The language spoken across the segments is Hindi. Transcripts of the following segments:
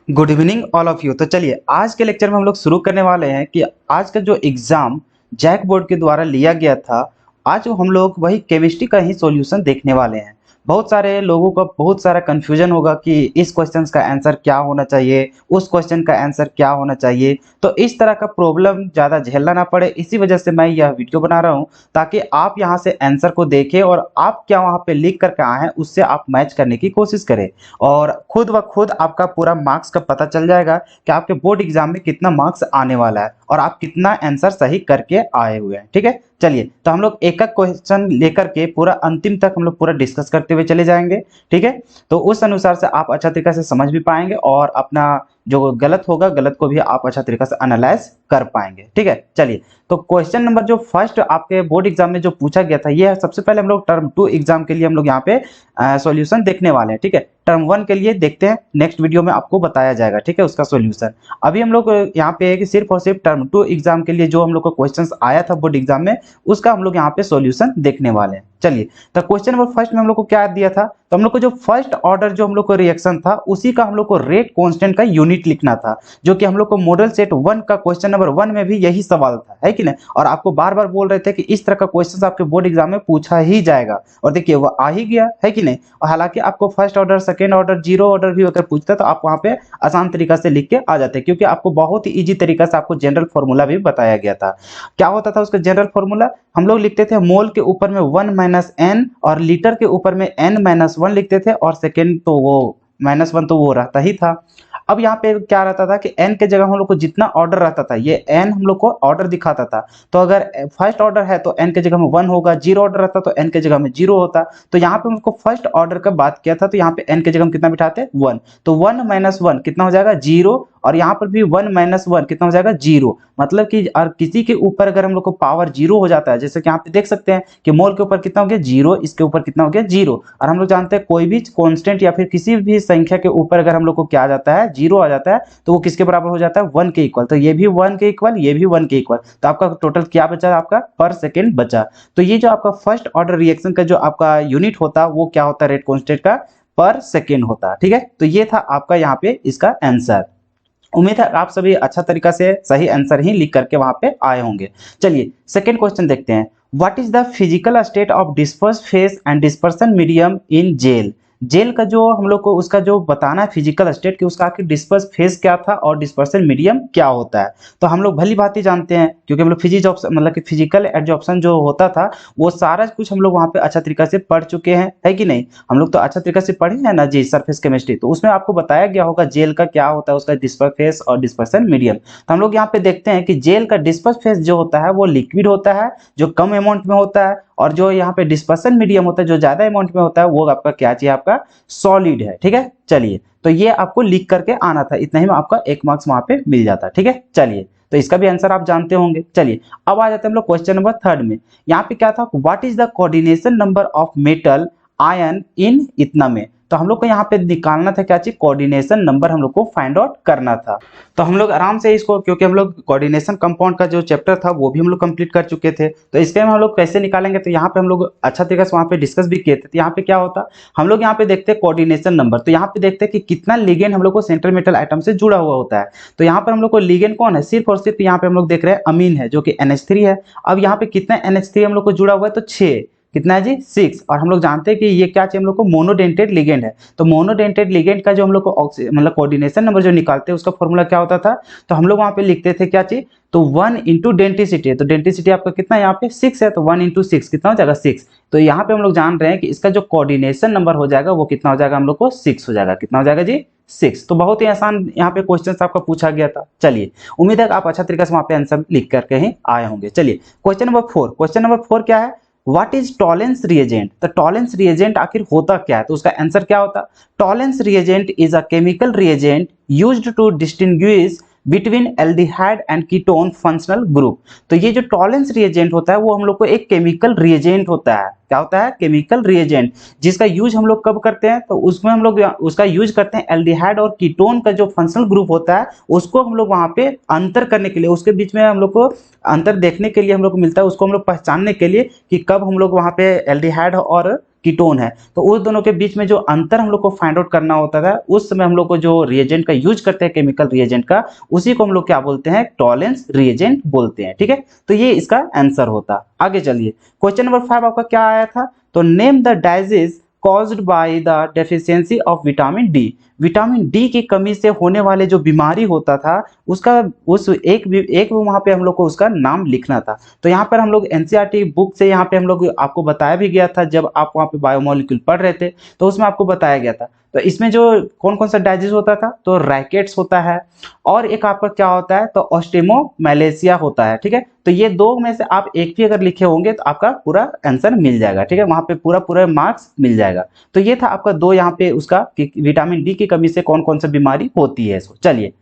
Good evening all of you. तो चलिए आज के लेक्चर में हम लोग शुरू करने वाले हैं कि आज का जो एग्जाम जैक बोर्ड के द्वारा लिया गया था, आज हम लोग वही केमिस्ट्री का ही सॉल्यूशन देखने वाले हैं। बहुत सारे लोगों का बहुत सारा कंफ्यूजन होगा कि इस क्वेश्चन का आंसर क्या होना चाहिए, उस क्वेश्चन का आंसर क्या होना चाहिए। तो इस तरह का प्रॉब्लम ज़्यादा झेलना ना पड़े, इसी वजह से मैं यह वीडियो बना रहा हूँ ताकि आप यहाँ से आंसर को देखें और आप क्या वहाँ पे लिख करके आए हैं उससे आप मैच करने की कोशिश करें और खुद व खुद आपका पूरा मार्क्स का पता चल जाएगा कि आपके बोर्ड एग्जाम में कितना मार्क्स आने वाला है और आप कितना आंसर सही करके आए हुए हैं। ठीक है, चलिए तो हम लोग एक एक क्वेश्चन लेकर के पूरा अंतिम तक हम लोग पूरा डिस्कस करते हुए चले जाएंगे। ठीक है, तो उस अनुसार से आप अच्छा तरीके से समझ भी पाएंगे और अपना जो गलत होगा गलत को भी आप अच्छा तरीके से एनालाइज कर पाएंगे। ठीक है, चलिए तो क्वेश्चन नंबर जो फर्स्ट आपके बोर्ड एग्जाम में जो पूछा गया था, ये सबसे पहले हम लोग टर्म 2 एग्जाम के लिए हम लोग यहाँ पे सॉल्यूशन देखने वाले हैं। ठीक है, टर्म 1 के लिए देखते हैं, नेक्स्ट वीडियो में आपको बताया जाएगा। ठीक है, उसका सॉल्यूशन अभी हम लोग यहाँ पे है कि सिर्फ और सिर्फ टर्म 2 एग्जाम के लिए जो हम लोग को क्वेश्चंस आया था बोर्ड एग्जाम में, उसका हम लोग यहाँ पे सॉल्यूशन देखने वाले हैं। चलिए तो क्वेश्चन नंबर फर्स्ट में हम लोग को क्या दिया था, तो हम लोग को जो फर्स्ट ऑर्डर जो हम लोग को रिएक्शन था उसी का हम लोग को रेट कांस्टेंट का यूनिट लिखना था, जो कि हम लोग को मॉडल सेट 1 का क्वेश्चन नंबर 1 में भी यही सवाल था, है कि नहीं। और आपको बार बार बोल रहे थे कि इस तरह का क्वेश्चन आपके बोर्ड एग्जाम में पूछा ही जाएगा और देखिए वो आ ही गया, है कि नहीं। और हालांकि आपको first order, second order, zero order भी अगर पूछता तो आप वहां पे आसान तरीका से लिख के आ जाते, क्योंकि आपको बहुत ही ईजी तरीका से आपको जनरल फॉर्मूला भी बताया गया था। क्या होता था उसका जनरल फॉर्मूला, हम लोग लिखते थे मोल के ऊपर में 1 माइनस एन और लीटर के ऊपर में n माइनस 1 लिखते थे और सेकेंड तो वो -1 तो वो रहता ही था। अब यहाँ पे क्या रहता था कि n के जगह हम लोग को जितना ऑर्डर रहता था, ये n हम लोग को ऑर्डर दिखाता था। तो अगर फर्स्ट ऑर्डर है तो n के जगह में 1 होगा, जीरो ऑर्डर रहता तो n के जगह में 0 होता। तो यहाँ पे हम लोग को फर्स्ट ऑर्डर का बात किया था, तो यहाँ पे n के जगह में कितना बिठाते 1, तो 1 माइनस 1 कितना हो जाएगा 0, और यहाँ पर भी 1 माइनस 1 कितना हो जाएगा 0। मतलब कि और किसी के ऊपर अगर हम लोग को पावर 0 हो जाता है, जैसे कि यहाँ पे देख सकते हैं कि मोल के ऊपर कितना हो गया 0, इसके ऊपर कितना हो गया 0। और हम लोग जानते हैं कोई भी कांस्टेंट या फिर किसी भी संख्या के ऊपर अगर हम लोग को क्या आ जाता है 0 आ जाता है, तो वो किसके बराबर हो जाता है 1 के इक्वल। तो ये भी 1 के इक्वल, ये भी 1 के इक्वल, तो आपका टोटल क्या बचा, आपका पर सेकेंड बचा। तो ये जो आपका फर्स्ट ऑर्डर रिएक्शन का जो आपका यूनिट होता वो क्या होता है, रेट कांस्टेंट का पर सेकेंड होता। ठीक है, तो ये था आपका यहाँ पे इसका आंसर। उम्मीद है आप सभी अच्छा तरीका से सही आंसर ही लिख करके वहां पे आए होंगे। चलिए सेकंड क्वेश्चन देखते हैं। What is the physical state of dispersed phase and dispersion medium in gel. Gel का जो हम लोग को उसका जो बताना है फिजिकल स्टेट कि उसका आखिर डिस्पर्स फेस क्या था और डिस्पर्सन मीडियम क्या होता है। तो हम लोग भली भांति जानते हैं, क्योंकि हम लोग फिजिक्स ऑप्शन मतलब कि फिजिकल एडजॉर्प्शन जो होता था वो सारा कुछ हम लोग वहां पे अच्छा तरीका से पढ़ चुके हैं, है कि नहीं। हम लोग तो अच्छा तरीका से पढ़े हैं ना जी सरफेस केमिस्ट्री, तो उसमें आपको बताया गया होगा जेल का क्या होता है, उसका डिस्पर्स फेस और डिस्पर्सन मीडियम। तो हम लोग यहाँ पे देखते हैं कि जेल का डिस्पर्स फेस जो होता है वो लिक्विड होता है, जो कम अमाउंट में होता है, और जो यहाँ पे डिस्पर्सन मीडियम होता है जो ज्यादा अमाउंट में होता है वो आपका क्या चाहिए, आपका सॉलिड है। ठीक है, चलिए तो ये आपको लिख करके आना था, इतना ही में आपका 1 मार्क्स वहां पे मिल जाता। ठीक है, चलिए तो इसका भी आंसर आप जानते होंगे। चलिए अब आ जाते हैं हम लोग क्वेश्चन नंबर 3 में। यहाँ पे क्या था, what is the coordination number of metal ion इन इतना में। तो हम लोग को यहाँ पे निकालना था क्या चीज, कोऑर्डिनेशन नंबर हम लोग को फाइंड आउट करना था। तो हम लोग आराम से इसको, क्योंकि हम लोग कोऑर्डिनेशन कंपाउंड का जो चैप्टर था वो भी हम लोग कंप्लीट कर चुके थे, तो इसके हम लोग कैसे निकालेंगे, तो यहाँ पे हम लोग अच्छा तरीके से वहाँ पे डिस्कस भी किए थे। तो यहाँ पे क्या होता, हम लोग यहाँ पे देखते हैं कोऑर्डिनेशन नंबर, तो यहाँ पे देखते हैं कि कितना लिगेंड हम लोग को सेंट्रल मेटल आइटम से जुड़ा हुआ होता है। तो यहाँ पर हम लोग को लिगेंड कौन है, सिर्फ और सिर्फ यहाँ पे हम लोग देख रहे हैं अमीन है जो कि NH3 है। अब यहाँ पे कितना NH3 हम लोग को जुड़ा हुआ है, तो 6, कितना है जी 6। और हम लोग जानते हैं कि ये क्या चाहिए हम लोग को, मोनोडेंटेड लिगेंड है। तो मोनोडेंटेड लिगेंड का जो हम लोग को मतलब कोऑर्डिनेशन नंबर जो निकालते हैं उसका फॉर्मूला क्या होता था, तो हम लोग वहां पे लिखते थे क्या चाहिए, तो 1 इंटू डेंटिसिटी। तो डेंटिसिटी आपका कितना यहाँ पे 6 है, तो 1 इंटू 6 कितना हो जाएगा 6। तो यहाँ पे हम लोग जान रहे हैं कि इसका जो कोऑर्डिनेशन नंबर हो जाएगा वो कितना हो जाएगा, हम लोग को 6 हो जाएगा। कितना हो जाएगा जी 6। तो बहुत ही आसान यहाँ पे क्वेश्चन आपका पूछा गया था। चलिए उम्मीद है आप अच्छा तरीके से वहां पे आंसर लिख करके ही आए होंगे। चलिए क्वेश्चन नंबर 4, क्वेश्चन नंबर 4 क्या है, व्हाट इज टॉलेंस रिएजेंट। तो टॉलेंस रिएजेंट आखिर होता क्या है, तो उसका आंसर क्या होता, Tollens reagent is a chemical reagent used to distinguish between aldehyde and ketone functional group. तो ये जो टॉलेंस रिएजेंट होता है वो हम लोग को एक केमिकल रिएजेंट होता है। क्या होता है, केमिकल रिएजेंट, जिसका यूज हम लोग कब करते हैं, तो उसमें हम लोग उसका यूज करते हैं एल्डिहाइड और कीटोन का जो फंक्शनल ग्रुप होता है उसको हम लोग वहां पे अंतर करने के लिए, उसके बीच में हम लोग को अंतर देखने के लिए हम लोग को मिलता है, उसको हम लोग पहचानने के लिए कि कब हम लोग वहां पे एल्डिहाइड और कीटोन है। तो उस दोनों के बीच में जो अंतर हम लोग को फाइंड आउट करना होता था, उस समय हम लोग को जो रिएजेंट का यूज करते हैं, केमिकल रिएजेंट का, उसी को हम लोग क्या बोलते हैं, टॉलेंस रिएजेंट बोलते हैं। ठीक है, तो ये इसका आंसर होता। आगे चलिए, क्वेश्चन नंबर 5 आपका क्या आया था, तो name the disease caused by the deficiency of vitamin D. Vitamin D की कमी से होने वाले जो बीमारी होता था, उसका उस एक वहां पे हम लोग को उसका नाम लिखना था। तो यहाँ पर हम लोग एनसीईआरटी बुक से यहाँ पे हम लोग आपको बताया भी गया था, जब आप वहाँ पे बायोमोलिक्यूल पढ़ रहे थे तो उसमें आपको बताया गया था। तो इसमें जो कौन कौन सा डाइजीज होता था, तो रैकेट्स होता है, और एक आपका क्या होता है, तो ऑस्टियोमालेशिया होता है। ठीक है, तो ये दो में से आप एक भी अगर लिखे होंगे तो आपका पूरा आंसर मिल जाएगा। ठीक है, वहां पे पूरा पूरा मार्क्स मिल जाएगा। तो ये था आपका दो यहाँ पे उसका कि विटामिन डी की कमी से कौन कौन सा बीमारी होती है। इसको चलिए,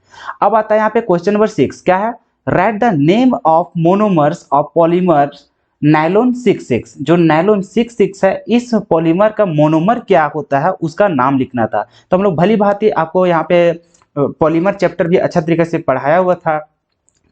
अब आता है यहाँ पे क्वेश्चन नंबर 6, क्या है, right the name of monomers of polymers nylon 66। जो नायलॉन 66 है, इस पॉलीमर का मोनोमर क्या होता है, उसका नाम लिखना था। तो हम लोग भली भांति आपको यहाँ पे पॉलीमर चैप्टर भी अच्छा तरीके से पढ़ाया हुआ था,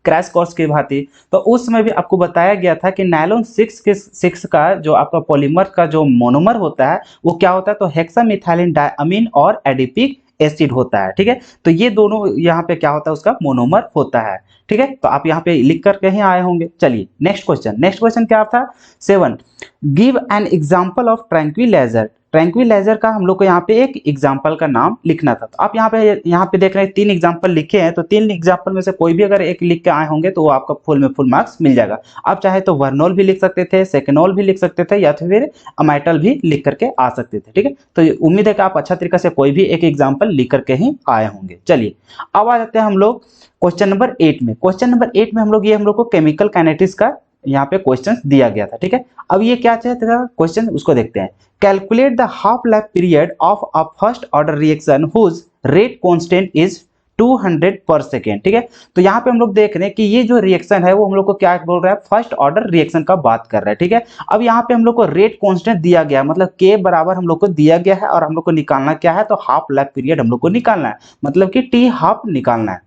क्रैश कोर्स के भांति। तो उस समय भी आपको बताया गया था कि नायलॉन 6 का जो आपका पॉलीमर का जो मोनोमर होता है वो क्या होता है, तो हेक्सामिथाइलिन डायमीन और एडिपिक एसिड होता है। ठीक है, तो ये दोनों यहाँ पे क्या होता है, उसका मोनोमर होता है। ठीक है, तो आप यहाँ पे लिख कर कहीं आए होंगे। चलिए नेक्स्ट क्वेश्चन, नेक्स्ट क्वेश्चन क्या था, 7, give an example of tranquilliser. Tranquilliser का हम लोग को यहाँ पे एक एग्जांपल का नाम लिखना था। तो आप यहाँ पे देख रहे हैं 3 एग्जांपल लिखे हैं, तो 3 एग्जांपल में से कोई भी अगर एक लिख के आए होंगे तो वो आपका फुल में फुल मार्क्स मिल जाएगा। आप चाहे तो वर्नोल भी लिख सकते थे, सेकेनोल भी लिख सकते थे, या तो फिर अमाइटल भी लिख करके आ सकते थे। ठीक है, तो उम्मीद है कि आप अच्छा तरीके से कोई भी एक एग्जाम्पल लिख करके ही आए होंगे। चलिए, अब आ जाते हैं हम लोग क्वेश्चन नंबर 8 में। क्वेश्चन नंबर 8 में हम लोग को केमिकल काइनेटिक्स का यहाँ पे क्वेश्चन दिया गया था। ठीक है, अब ये क्या चाहते था क्वेश्चन, उसको देखते हैं। Calculate the half life period of a first order reaction whose rate constant is 200 per second. ठीक है, तो यहाँ पे हम लोग देख रहे हैं कि ये जो रिएक्शन है वो हम लोग को क्या बोल रहा है, फर्स्ट ऑर्डर रिएक्शन का बात कर रहा है। ठीक है, अब यहाँ पे हम लोग को रेट कांस्टेंट दिया गया, मतलब के बराबर हम लोग को दिया गया है, और हम लोग को निकालना क्या है, तो हाफ लाइफ पीरियड हम लोग को निकालना है, मतलब कि टी हाफ निकालना है।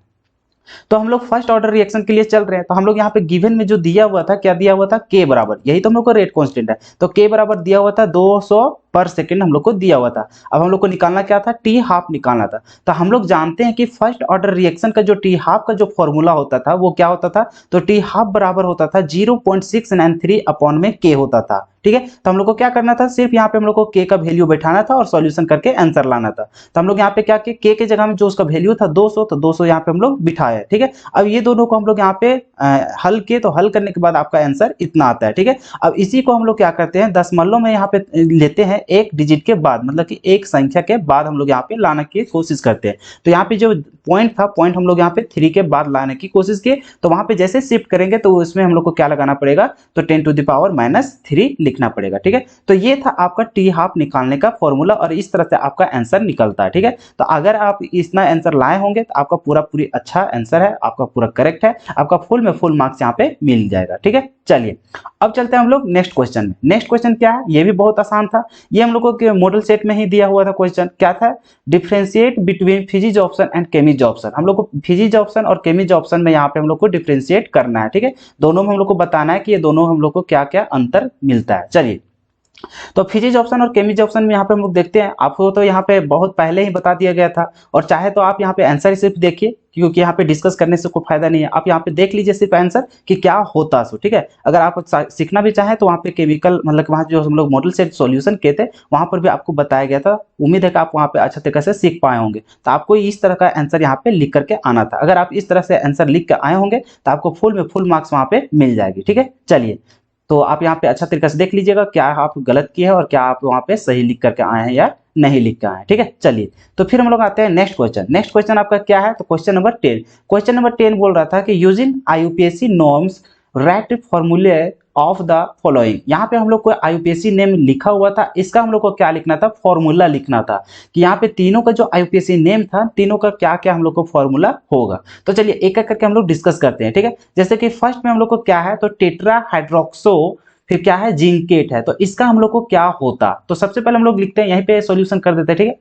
तो हम लोग फर्स्ट ऑर्डर रिएक्शन के लिए चल रहे हैं। तो हम लोग यहाँ पे गिवन में जो दिया हुआ था, क्या दिया हुआ था, के बराबर, यही तो हम लोग को रेट कांस्टेंट है, तो के बराबर दिया हुआ था 200 पर सेकेंड हम लोग को दिया हुआ था। अब हम लोग को निकालना क्या था, टी हाफ निकालना था। तो हम लोग जानते हैं कि फर्स्ट ऑर्डर रिएक्शन का जो टी हाफ का जो फॉर्मूला होता था वो क्या होता था, तो टी हाफ बराबर होता था 0.693 अपॉन में के होता था। ठीक है, तो हम लोग को क्या करना था, सिर्फ यहाँ पे हम लोग को के का वैल्यू बैठाना था और सॉल्यूशन करके आंसर लाना था। तो हम लोग यहाँ पे क्या किए, के जगह में जो उसका वैल्यू था 200, तो 200 यहाँ पे हम लोग बिठाए। ठीक है, अब ये दोनों को हम लोग यहाँ पे हल किए, तो हल करने के बाद आपका आंसर इतना आता है। ठीक है, अब इसी को हम लोग क्या करते हैं, दशमलव में यहाँ पे लेते हैं एक डिजिट के बाद, मतलब कि एक संख्या के बाद हम लोग यहाँ पे लाने की कोशिश करते हैं। तो यहाँ पे जो पॉइंट था, पॉइंट हम लोग यहाँ पे 3 के बाद लाने की कोशिश किए, तो वहां पे जैसे शिफ्ट करेंगे तो उसमें हम लोग को क्या लगाना पड़ेगा, तो 10⁻³ लिखना पड़ेगा। ठीक है, तो ये था आपका टी हाफ निकालने का फॉर्मूला, और इस तरह से आपका आंसर निकलता है। ठीक है, तो अगर आप इतना आंसर लाए होंगे तो आपका पूरी अच्छा आंसर है, आपका पूरा करेक्ट है, आपका फुल में फुल मार्क्स यहाँ पे मिल जाएगा। ठीक है, चलिए अब चलते हैं हम लोग नेक्स्ट क्वेश्चन में। नेक्स्ट क्वेश्चन क्या है, ये भी बहुत आसान था, ये हम लोगों के मॉडल सेट में ही दिया हुआ था। क्वेश्चन क्या था, differentiate between physics option and chemistry option. हम लोग को फिजिक्स ऑप्शन और केमिस्ट्री ऑप्शन में यहाँ पे हम लोग को डिफरेंशिएट करना है। ठीक है, दोनों में हम लोग को बताना है कि ये दोनों हम लोग को क्या क्या अंतर मिलता है। चलिए, तो फिजिक्स ऑप्शन और केमिस्ट्री ऑप्शन में यहाँ पे हम लोग देखते हैं, आपको तो यहाँ पे बहुत पहले ही बता दिया गया था, और चाहे तो आप यहाँ पे आंसर सिर्फ देखिए, क्योंकि यहाँ पे डिस्कस करने से कोई फायदा नहीं है। आप यहाँ पे देख लीजिए सिर्फ आंसर कि क्या होता सो। ठीक है, अगर आप सीखना भी चाहें तो वहाँ पे केमिकल, मतलब वहाँ जो हम लोग मॉडल सेट सॉल्यूशन किए थे वहाँ पर भी आपको बताया गया था। उम्मीद है कि आप वहाँ पे अच्छा तरीके से सीख पाए होंगे। तो आपको इस तरह का आंसर यहाँ पे लिख करके आना था। अगर आप इस तरह से आंसर लिख के आए होंगे तो आपको फुल में फुल मार्क्स वहाँ पे मिल जाएगी। ठीक है, चलिए, तो आप यहाँ पे अच्छा तरीके से देख लीजिएगा क्या आप गलत किए हैं और क्या आप वहाँ पे सही लिख करके आए हैं या नहीं लिख के आए हैं। ठीक है, चलिए, तो फिर हम लोग आते हैं नेक्स्ट क्वेश्चन। नेक्स्ट क्वेश्चन आपका क्या है, तो क्वेश्चन नंबर 10। क्वेश्चन नंबर 10 बोल रहा था कि यूजिंग IUPAC नॉर्म्स राइट फॉर्मूले ऑफ द फॉलोइंग। यहाँ पे हम लोग को IUPAC नेम लिखा हुआ था, इसका हम लोग को क्या लिखना था, फॉर्मूला लिखना था कि यहाँ पे तीनों का जो IUPAC नेम था, तीनों का क्या क्या हम लोग को फॉर्मूला होगा। तो चलिए एक एक करके हम लोग डिस्कस करते हैं। ठीक है, जैसे कि फर्स्ट में हम लोग को क्या है, तो टेट्रा हाइड्रोक्सो, फिर क्या है, जिंकेट है, तो इसका हम लोग को क्या होता। तो सबसे पहले हम लोग लिखते हैं, यहीं पे सॉल्यूशन कर देते हैं। ठीक है,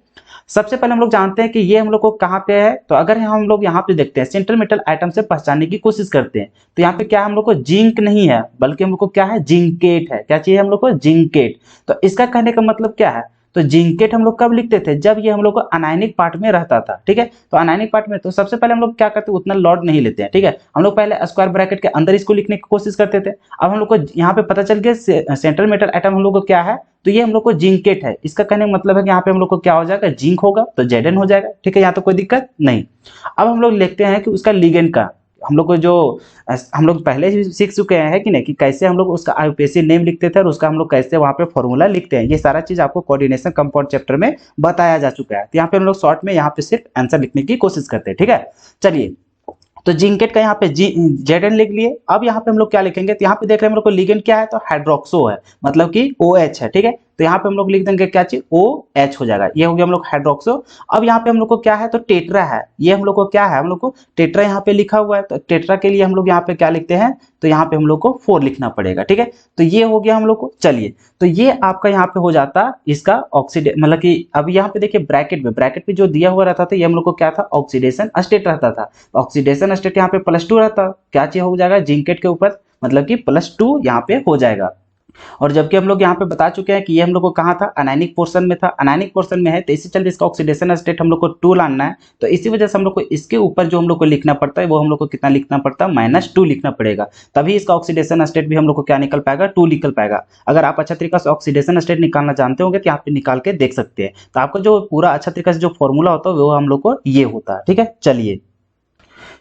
सबसे पहले हम लोग जानते हैं कि ये हम लोग को कहाँ पे है। तो अगर हम लोग यहाँ पे देखते हैं सेंट्रल मेटल एटम से पहचानने की कोशिश करते हैं, तो यहाँ पे क्या हम लोग को जिंक नहीं है, बल्कि हम लोग को क्या है, जिंकेट है। क्या चाहिए हम लोग को, जिंकेट। तो इसका कहने का मतलब क्या है, तो जिंकेट हम लोग कब लिखते थे, जब ये हम लोग को अनायनिक पार्ट में रहता था। ठीक है, तो अनायनिक पार्ट में तो सबसे पहले हम लोग क्या करते हैं, उतना लोड नहीं लेते हैं। ठीक है, हम लोग पहले स्क्वायर ब्रैकेट के अंदर इसको लिखने की कोशिश करते थे। अब हम लोग को यहाँ पे पता चल गया सेंट्रल मेटल एटम हम लोग को क्या है, तो ये हम लोग को जिंकेट है। इसका कहने का मतलब है कि यहाँ पे हम लोग को क्या हो जाएगा, जिंक होगा, तो जेडन हो जाएगा। ठीक है, यहाँ तो कोई दिक्कत नहीं। अब हम लोग लिखते हैं कि उसका लिगेंड का, हम लोग को जो हम लोग पहले ही सीख चुके हैं कि नहीं, कि कैसे हम लोग उसका आईयूपीएसी नेम लिखते थे और उसका हम लोग कैसे वहाँ पे फॉर्मूला लिखते हैं। ये सारा चीज आपको कोऑर्डिनेशन कंपाउंड चैप्टर में बताया जा चुका है। तो यहाँ पे हम लोग शॉर्ट में यहाँ पे सिर्फ आंसर लिखने की कोशिश करते हैं। ठीक है, चलिए, तो जिंकेट का यहाँ पे जेडन लिख लिए। अब यहाँ पे हम लोग क्या लिखेंगे, तो यहाँ पे देख रहे हैं हम लोग को लिगेंड क्या है, तो हाइड्रोक्सो है, मतलब कि OH है। ठीक है, तो यहाँ पे हम लोग लिख देंगे क्या चीज, OH हो जाएगा। ये हो गया हम लोग हाइड्रोक्सो। अब यहाँ पे हम लोग को क्या है, तो टेट्रा है। ये हम लोग को क्या है, हम लोग को टेट्रा यहाँ पे लिखा हुआ है। तो टेट्रा के लिए हम लोग यहाँ पे क्या लिखते हैं, तो यहाँ पे हम लोग को 4 लिखना पड़ेगा। ठीक है, तो ये हो गया हम लोग को। चलिए, तो ये आपका यहाँ पे हो जाता इसका ऑक्सीडे, मतलब कि अब यहाँ पे देखिए ब्रैकेट में जो दिया हुआ रहता था, ये हम लोग को क्या था, ऑक्सीडेशन स्टेट रहता था। ऑक्सीडेशन स्टेट यहाँ पे +2 रहता, क्या चीज हो जाएगा, जिंकेट के ऊपर, मतलब कि +2 यहाँ पे हो जाएगा। और जबकि हम लोग यहाँ पे बता चुके हैं कि ये हम लोग को कहाँ था, अनायनिक पोर्शन में था। अनायनिक पोर्शन में है तो इसी चलते इसका ऑक्सीडेशन स्टेट हम लोग को 2 लाना है। तो इसी वजह से हम लोग को इसके ऊपर जो हम लोग को लिखना पड़ता है, वो हम लोग को कितना लिखना पड़ता है, -2 लिखना पड़ेगा। तभी इसका ऑक्सीडेशन स्टेट भी हम लोग को क्या निकल पाएगा, 2 निकल पाएगा। अगर आप अच्छा तरीका से ऑक्सीडेशन स्टेट निकालना जानते होंगे तो यहाँ पे निकाल के देख सकते हैं। तो आपका जो पूरा अच्छा तरीका से जो फॉर्मूला होता है वो हम लोग को ये होता है। ठीक है, चलिए,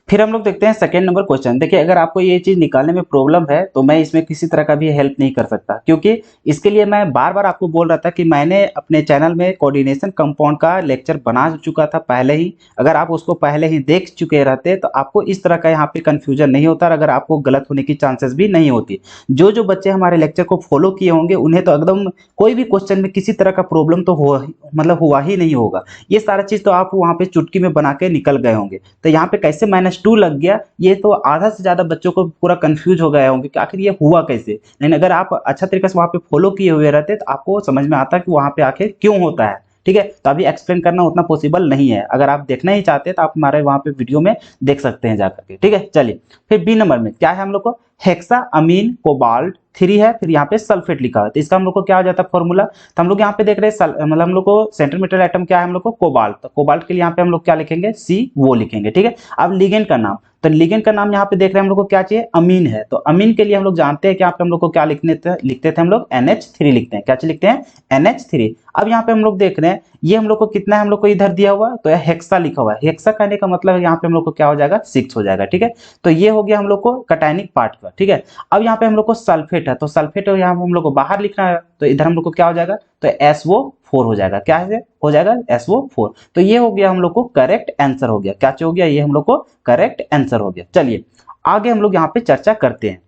फिर हम लोग देखते हैं सेकंड नंबर क्वेश्चन। देखिए, अगर आपको ये चीज निकालने में प्रॉब्लम है तो मैं इसमें किसी तरह का भी हेल्प नहीं कर सकता, क्योंकि इसके लिए मैं बार बार आपको बोल रहा था कि मैंने अपने चैनल में कोऑर्डिनेशन कंपाउंड का लेक्चर बना चुका था पहले ही। अगर आप उसको पहले ही देख चुके रहते तो आपको इस तरह का यहाँ पे कंफ्यूजन नहीं होता, अगर आपको गलत होने की चांसेस भी नहीं होती। जो जो बच्चे हमारे लेक्चर को फॉलो किए होंगे उन्हें तो एकदम कोई भी क्वेश्चन में किसी तरह का प्रॉब्लम तो हुआ ही नहीं होगा। ये सारा चीज तो आप वहाँ पे चुटकी में बना के निकल गए होंगे। तो यहाँ पे कैसे -2 लग गया, ये तो आधा से ज्यादा बच्चों को पूरा कंफ्यूज हो गए होंगे कि आखिर ये हुआ कैसे। लेकिन अगर आप अच्छा तरीके से वहां पे फॉलो किए हुए रहते तो आपको समझ में आता कि वहां पे आखिर क्यों होता है। ठीक है, तो अभी एक्सप्लेन करना उतना पॉसिबल नहीं है। अगर आप देखना ही चाहते हैं तो आप हमारे वहां पे वीडियो में देख सकते हैं जाकर के। ठीक है, चलिए, फिर बी नंबर में क्या है, हम लोग को हेक्सा अमीन कोबाल्ट 3 है, फिर यहाँ पे सल्फेट लिखा हुआ है। तो इसका हम लोग को क्या हो जाता है फॉर्मूला, तो हम लोग यहाँ पे देख रहे हैं मतलब हम लोग को सेंट्रल मेटल एटम क्या है, हम लोग को कोबाल्ट। तो कोबाल्ट के लिए यहाँ पे हम लोग क्या लिखेंगे, CO लिखेंगे। ठीक है, अब लिगेंड का नाम, तो लिगेंड का नाम यहाँ पे देख रहे हैं हम लोग को क्या चाहिए, अमीन है। तो अमीन के लिए हम लोग जानते हैं कि यहाँ पे हम लोग को क्या लिखते थे हम लोग NH3 लिखते हैं। क्या चीज लिखते हैं, NH3। अब यहाँ पे हम लोग देख रहे हैं ये हम लोग को कितना है, हम लोग को इधर दिया हुआ तो हेक्सा लिखा हुआ है। हेक्सा कहने का मतलब यहाँ पे हम लोग को क्या हो जाएगा, 6 हो जाएगा। ठीक है, तो ये हो गया हम लोग को कटायनिक पार्ट का। ठीक है, अब यहाँ पे हम लोग को सल्फेट है, तो सल्फेट यहाँ हम लोग को बाहर लिखना है, तो इधर हम लोग को क्या हो जाएगा, तो SO4 हो जाएगा। क्या है, हो जाएगा SO4। तो ये हो गया हम लोग को करेक्ट आंसर हो गया। क्या हो गया, ये हम लोग को करेक्ट आंसर हो गया। चलिए, आगे हम लोग यहाँ पे चर्चा करते हैं,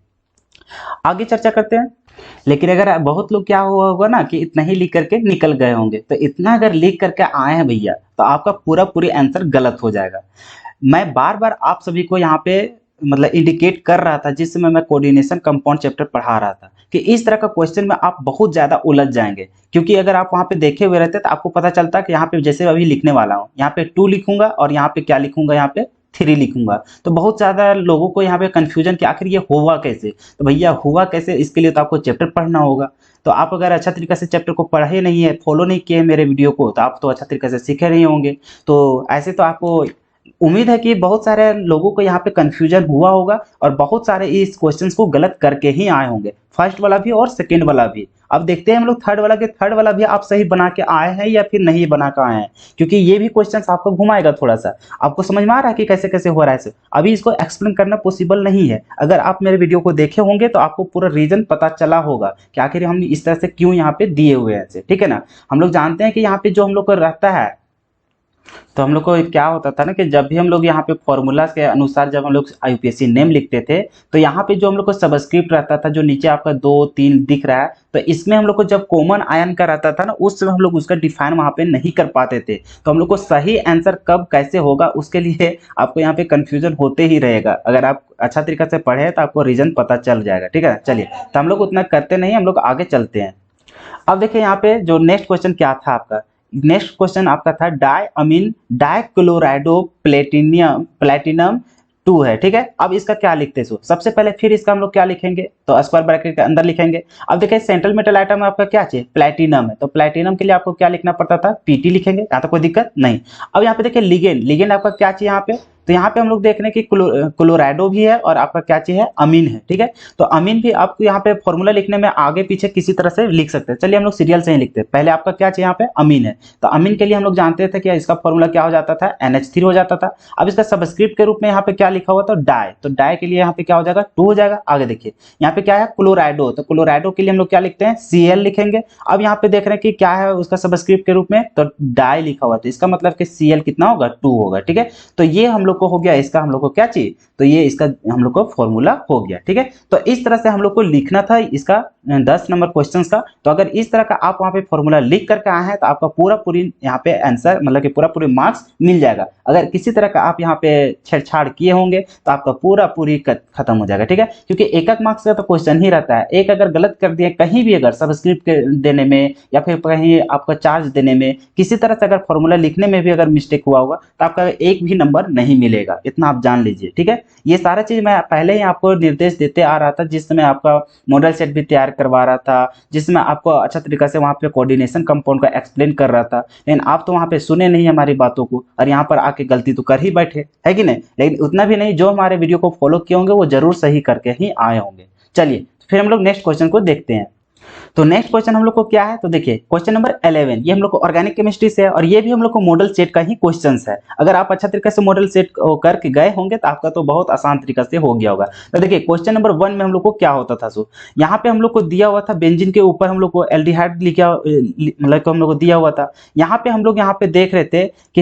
आगे चर्चा करते हैं। लेकिन अगर बहुत लोग क्या हुआ होगा ना कि इतना ही लिख करके निकल गए होंगे, तो इतना अगर लिख करके आए हैं भैया तो आपका पूरी आंसर गलत हो जाएगा। मैं बार बार आप सभी को यहाँ पे मतलब इंडिकेट कर रहा था जिस समय मैं कोऑर्डिनेशन कंपाउंड चैप्टर पढ़ा रहा था कि इस तरह का क्वेश्चन में आप बहुत ज्यादा उलझ जाएंगे। क्योंकि अगर आप वहां पे देखे हुए रहते तो आपको पता चलता कि यहाँ पे जैसे अभी लिखने वाला हूँ, यहाँ पे 2 लिखूंगा और यहाँ पे क्या लिखूंगा, यहाँ पे 3 लिखूंगा। तो बहुत ज्यादा लोगों को यहाँ पे कंफ्यूजन कि आखिर ये हुआ कैसे। तो भैया हुआ कैसे, इसके लिए तो आपको चैप्टर पढ़ना होगा। तो आप अगर अच्छा तरीके से चैप्टर को पढ़े नहीं है, फॉलो नहीं किए मेरे वीडियो को, तो आप तो अच्छा तरीके से सीखे नहीं होंगे। तो ऐसे तो आपको उम्मीद है कि बहुत सारे लोगों को यहाँ पे कंफ्यूजन हुआ होगा और बहुत सारे इस क्वेश्चंस को गलत करके ही आए होंगे, फर्स्ट वाला भी और सेकंड वाला भी। अब देखते हैं हम लोग थर्ड वाला भी आप सही बना के आए हैं या फिर नहीं बना के आए हैं, क्योंकि ये भी क्वेश्चंस आपको घुमाएगा थोड़ा सा। आपको समझ में आ रहा है कि कैसे कैसे हो रहा है। अभी इसको एक्सप्लेन करना पॉसिबल नहीं है। अगर आप मेरे वीडियो को देखे होंगे तो आपको पूरा रीजन पता चला होगा कि आखिर हम इस तरह से क्यों यहाँ पे दिए हुए हैं। ठीक है ना, हम लोग जानते हैं कि यहाँ पे जो हम लोग को रहता है, तो हम लोग को क्या होता था ना कि जब भी हम लोग यहाँ पे फॉर्मूला के अनुसार जब हम लोग आईयूपीएसी नेम लिखते थे, तो यहाँ पे जो हम लोग को सबस्क्रिप्ट रहता था जो नीचे आपका 2 3 दिख रहा है, तो इसमें हम लोग को जब कॉमन आयन का रहता था ना, उस समय हम लोग उसका डिफाइन वहाँ पे नहीं कर पाते थे। तो हम लोग को सही आंसर कब कैसे होगा उसके लिए आपको यहाँ पे कंफ्यूजन होते ही रहेगा। अगर आप अच्छा तरीके से पढ़े तो आपको रीजन पता चल जाएगा। ठीक है, चलिए, तो हम लोग उतना करते नहीं, हम लोग आगे चलते हैं। अब देखिए यहाँ पे जो नेक्स्ट क्वेश्चन क्या था आपका, नेक्स्ट क्वेश्चन आपका था डाई अमीन डाइक्लोराइडो प्लेटिनम 2 है, ठीक है। अब इसका क्या लिखते हैं, सबसे पहले फिर इसका हम लोग क्या लिखेंगे, तो स्क्वायर ब्रैकेट के अंदर लिखेंगे। अब देखिए सेंट्रल मेटल आइटम में आपका क्या चाहिए, प्लेटिनम है, तो प्लेटिनम के लिए आपको क्या लिखना पड़ता था, पीटी लिखेंगे, यहाँ तक कोई दिक्कत नहीं। अब यहाँ पे देखिए लिगेंड आपका क्या चाहिए यहाँ पे, तो यहाँ पे हम लोग देख रहे हैं कि क्लोराइडो भी है और आपका क्या चाहिए, अमीन है, ठीक है। तो अमीन भी आपको यहाँ पे फॉर्मूला लिखने में आगे पीछे किसी तरह से लिख सकते हैं। चलिए हम लोग सीरियल से ही लिखते हैं। पहले आपका क्या चाहिए, यहाँ पे अमीन है, तो अमीन के लिए हम लोग जानते थे कि इसका फॉर्मूला क्या हो जाता था, NH3 हो जाता था। अब इसका सबस्क्रिप्ट के रूप में यहाँ पे क्या लिखा हुआ, तो डाई, तो डाई के लिए यहाँ पे क्या हो जाएगा, 2 हो जाएगा। आगे देखिए यहाँ पे क्या है, क्लोराइडो, तो क्लोराइडो के लिए हम लोग क्या लिखते हैं, Cl लिखेंगे। अब यहाँ पे देख रहे हैं कि क्या है उसका सबस्क्रिप्ट के रूप में, तो डाई लिखा हुआ, तो इसका मतलब कि Cl कितना होगा, 2 होगा, ठीक है। तो ये हम लोग को हो गया, इसका हम लोग को क्या चाहिए, तो ये इसका हम लोग को फॉर्मूला हो गया, ठीक है। तो इस तरह से हम लोग को लिखना था इसका 10 नंबर क्वेश्चन का। तो अगर इस तरह का आप वहां पे फॉर्मूला लिख करके आए हैं तो आपका पूरी यहाँ पे आंसर मतलब कि पूरी मार्क्स मिल जाएगा। अगर किसी तरह का आप यहाँ पे छेड़छाड़ किए होंगे तो आपका पूरी खत्म हो जाएगा, ठीक है। क्योंकि एक मार्क्स का तो क्वेश्चन ही रहता है, एक अगर गलत कर दिए कहीं भी, अगर सबस्क्रिप्ट देने में या फिर कहीं आपका चार्ज देने में, किसी तरह से अगर फॉर्मूला लिखने में भी अगर मिस्टेक हुआ होगा तो आपका एक भी नंबर नहीं मिलेगा, इतना आप जान लीजिए, ठीक है। ये सारा चीज मैं पहले ही आपको निर्देश देते आ रहा था, जिस समय आपका मॉडल सेट भी तैयार करवा रहा था, जिसमें आपको अच्छा तरीका से वहां पे कोऑर्डिनेशन कंपाउंड का एक्सप्लेन कर रहा था। लेकिन आप तो वहां पे सुने नहीं हमारी बातों को, और यहाँ पर आके गलती तो कर ही बैठे, है कि नहीं। लेकिन उतना भी नहीं, जो हमारे वीडियो को फॉलो किए होंगे वो जरूर सही करके ही आए होंगे। चलिए फिर हम लोग नेक्स्ट क्वेश्चन को देखते हैं। तो नेक्स्ट क्वेश्चन हम लोग को क्या है, तो देखिए क्वेश्चन नंबर 11, ये हम लोग को ऑर्गेनिक केमिस्ट्री से है, और ये भी हम लोग को मॉडल सेट का ही क्वेश्चंस है। अगर आप अच्छा तरीके से मॉडल सेट करके गए होंगे तो आपका तो बहुत आसान तरीके से हो गया होगा। तो देखिए क्वेश्चन नंबर 1 में हम लोग को क्या होता था, सो यहाँ पे हम लोग को दिया हुआ था बेंजीन के ऊपर हम लोग को एल्डिहाइड लिखा, मतलब हम लोग को दिया हुआ था। यहाँ पे हम लोग यहाँ पे देख रहे थे कि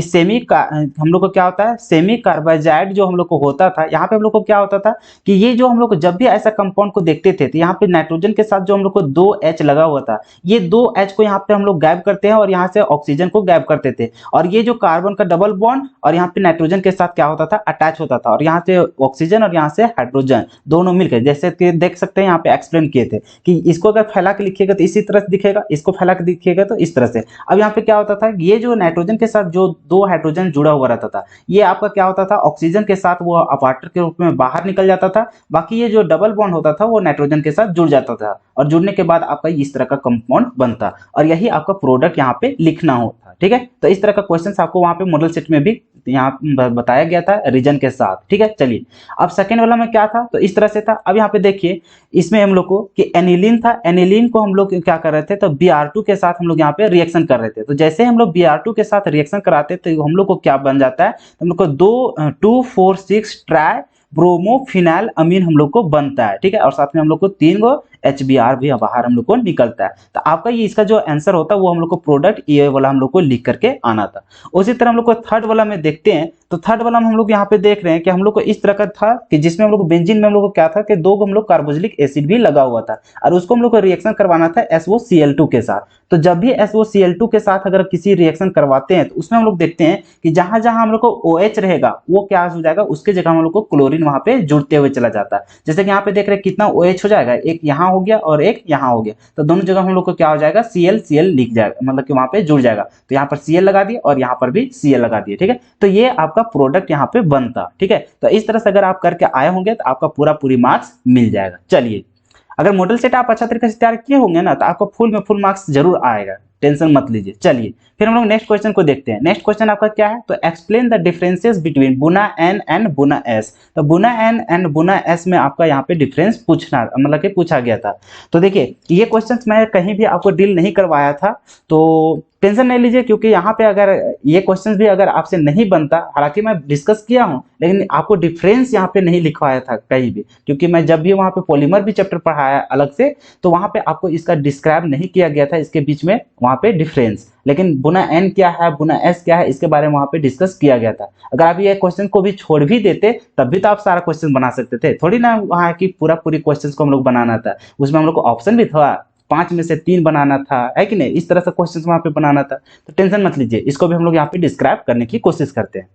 हम लोग को क्या होता है, सेमी कार्बाइजाइड जो हम लोग को होता था, यहाँ पे हम लोग को क्या होता था कि ये जो हम लोग जब भी ऐसा कंपाउंड को देखते थे तो यहाँ पे नाइट्रोजन के साथ जो हम लोग को 2H लगा हुआ था, ये 2H को यहाँ पे हम लोग गायब करते हैं और यहाँ से ऑक्सीजन को गायब करते थे, और ये जो कार्बन का डबल बॉन्ड और यहाँ पे नाइट्रोजन के साथ क्या होता था, अटैच होता था, और यहाँ से ऑक्सीजन और यहाँ से हाइड्रोजन दोनों मिलकर, जैसे कि देख सकते हैं यहाँ पे एक्सप्लेन किए थे कि इसको अगर फैला के लिखिएगा तो इसी तरह से दिखेगा, इसको फैला के दिखिएगा तो इस तरह से। अब यहाँ पे क्या होता था, ये जो नाइट्रोजन के साथ जो 2 हाइड्रोजन जुड़ा हुआ रहता था, ये आपका क्या होता था, ऑक्सीजन के साथ वो वाटर के रूप में बाहर निकल जाता था। बाकी ये जो डबल बॉन्ड होता था वो नाइट्रोजन के साथ जुड़ जाता था, और जुड़ने के बाद आपका इस तरह का कंपाउंड बनता, और यही आपका प्रोडक्ट यहाँ पे लिखना होता, ठीक है। तो इस तरह का क्वेश्चन आपको वहां पे मॉडल सेट में भी यहाँ बताया गया था रीजन के साथ, ठीक है। चलिए अब सेकेंड वाला में क्या था, तो इस तरह से था। अब यहाँ पे देखिए इसमें हम लोग को कि एनिलीन था, एनिलीन को हम लोग क्या कर रहे थे, तो Br2 के साथ हम लोग यहाँ पे रिएक्शन कर रहे थे। तो जैसे हम लोग Br2 के साथ रिएक्शन कराते तो हम लोग को क्या बन जाता है, तो हम लोग को 2,4,6 ट्राई ब्रोमोफिनाइल अमीन हम लोग को बनता है, ठीक है। और साथ में हम लोग को 3 गो HBr भी बाहर हम लोग को निकलता है। तो आपका ये इसका जो आंसर होता है वो हम लोग को प्रोडक्ट ये वाला हम लोग को लिख करके आना था। उसी तरह हम लोग को थर्ड वाला में देखते हैं, तो थर्ड वाला में हम लोग यहाँ पे देख रहे हैं कि हम लोग को इस तरह का था कि जिसमें हम लोग बेंजीन में हम लोग को क्या था कि 2 हम लोग कार्बोक्सिलिक एसिड भी लगा हुआ था, और उसको हम लोग को रिएक्शन करवाना था SOCl2 के साथ। तो जब भी SOCl2 के साथ अगर किसी रिएक्शन करवाते हैं तो उसमें हम लोग देखते हैं कि जहां जहां हम लोग को OH रहेगा वो क्या हो जाएगा, उसके जगह हम लोग को क्लोरीन वहां पे जुड़ते हुए चला जाता है। जैसे कि यहाँ पे देख रहे हैं कितना OH हो जाएगा, एक यहाँ हो गया और एक यहाँ हो गया, तो दोनों जगह हम लोग को क्या हो जाएगा, Cl लिख जाएगा, मतलब कि वहां पे जुड़ जाएगा। तो यहाँ पर Cl लगा दिए और यहाँ पर भी Cl लगा दिए, ठीक है। तो ये आपका प्रोडक्ट यहाँ पे बनता, ठीक है। तो इस तरह से अगर आप करके आए होंगे तो आपका पूरी मार्क्स मिल जाएगा। चलिए अगर मॉडल सेट आप अच्छा तरीके से तैयार किए होंगे ना तो आपको फुल मार्क्स जरूर आएगा, टेंशन मत लीजिए। चलिए फिर हम लोग नेक्स्ट क्वेश्चन को देखते हैं। नेक्स्ट क्वेश्चन आपका क्या है, तो एक्सप्लेन द डिफरेंसेस बिटवीन बुना एन एंड बुना एस। तो बुना एन एंड बुना एस में आपका यहाँ पे डिफरेंस पूछना मतलब कि पूछा गया था। तो देखिए ये क्वेश्चन मैं कहीं भी आपको डील नहीं करवाया था, तो टेंशन नहीं लीजिए, क्योंकि यहाँ पे अगर ये क्वेश्चन भी अगर आपसे नहीं बनता, हालांकि मैं डिस्कस किया हूँ लेकिन आपको डिफरेंस यहाँ पे नहीं लिखवाया था कहीं भी, क्योंकि मैं जब भी वहाँ पे पॉलीमर भी चैप्टर पढ़ाया अलग से तो वहाँ पे आपको इसका डिस्क्राइब नहीं किया गया था इसके बीच में वहाँ पे डिफरेंस। लेकिन बुना एन क्या है, बुना एस क्या है, इसके बारे में वहाँ पे डिस्कस किया गया था। अगर आप ये क्वेश्चन को भी छोड़ भी देते तब भी तो आप सारा क्वेश्चन बना सकते थे, थोड़ी ना वहाँ की पूरी क्वेश्चन को हम लोग बनाना था। उसमें हम लोग को ऑप्शन भी था, 5 में से 3 बनाना था, है कि नहीं, इस तरह से क्वेश्चन वहाँ पे बनाना था। तो टेंशन मत लीजिए, इसको भी हम लोग यहाँ पे डिस्क्राइब करने की कोशिश करते हैं।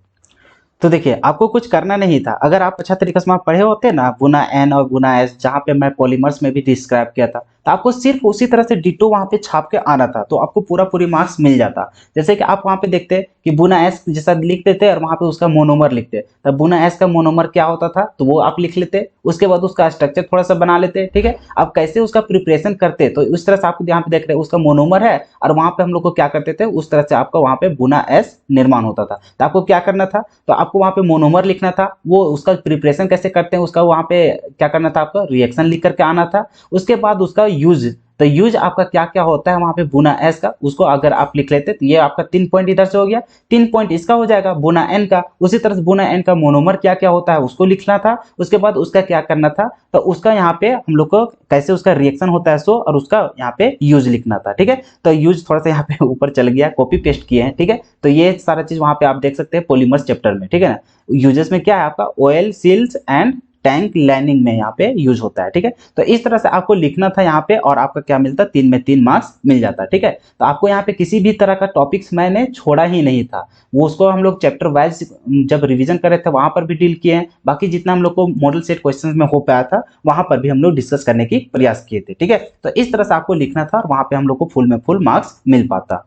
तो देखिए आपको कुछ करना नहीं था, अगर आप अच्छा तरीके से वहाँ पढ़े होते ना बुना एन और बुना एस, जहाँ पे मैं पॉलीमर्स में भी डिस्क्राइब किया था, तो आपको सिर्फ उसी तरह से डिटो वहां पे छाप के आना था, तो आपको पूरा पूरी मार्क्स मिल जाता। जैसे कि आप वहां पे देखते कि बुना एस जैसा लिख देते और वहां पे उसका मोनोमर लिखते, तब बुना एस का मोनोमर क्या होता था तो वो आप लिख लेते, उसके बाद उसका स्ट्रक्चर थोड़ा सा बना लेते, ठीक है। अब कैसे उसका प्रिपरेशन करते, तो उस तरह से आपको यहाँ पे देख रहे हैं उसका मोनोमर है और वहां पे हम लोग को क्या करते थे, उस तरह से आपका वहां पे बुना एस निर्माण होता था। तो आपको क्या करना था, तो आपको वहां पे मोनोमर लिखना था, वो उसका प्रिपरेशन कैसे करते हैं उसका वहां पे क्या करना था, आपका रिएक्शन लिख करके आना था। उसके बाद उसका यूज, तो यूज आपका क्या क्या होता है वहां पे बुना एस का, उसको अगर आप लिख लेते तो ये आपका 3 पॉइंट इधर से हो गया, 3 पॉइंट इसका हो जाएगा बुना एन का। उसी तरह से बुना एन का मोनोमर क्या क्या होता है उसको लिखना था। उसके बाद उसका क्या करना था, तो उसका यहाँ पे हम लोग को कैसे उसका रिएक्शन होता है सो, और उसका यहाँ पे यूज लिखना था, ठीक है। तो यूज थोड़ा सा यहाँ पे ऊपर चल गया, कॉपी पेस्ट किए हैं, ठीक है। तो ये सारा चीज वहां पे आप देख सकते हैं पॉलीमर्स चैप्टर में, ठीक है ना। यूजेस में क्या है आपका oil seals and tank lining में यहाँ पे यूज होता है, ठीक है। तो इस तरह से आपको लिखना था यहाँ पे, और आपका क्या मिलता, 3 में 3 मार्क्स मिल जाता, ठीक है। तो आपको यहाँ पे किसी भी तरह का टॉपिक्स मैंने छोड़ा ही नहीं था, वो उसको हम लोग चैप्टर वाइज जब रिवीजन कर रहे थे वहां पर भी डील किए हैं, बाकी जितना हम लोग को मॉडल सेट क्वेश्चन में हो पाया था वहां पर भी हम लोग डिस्कस करने की प्रयास किए थे, ठीक है। तो इस तरह से आपको लिखना था और वहां पे हम लोग को फुल में फुल मार्क्स मिल पाता।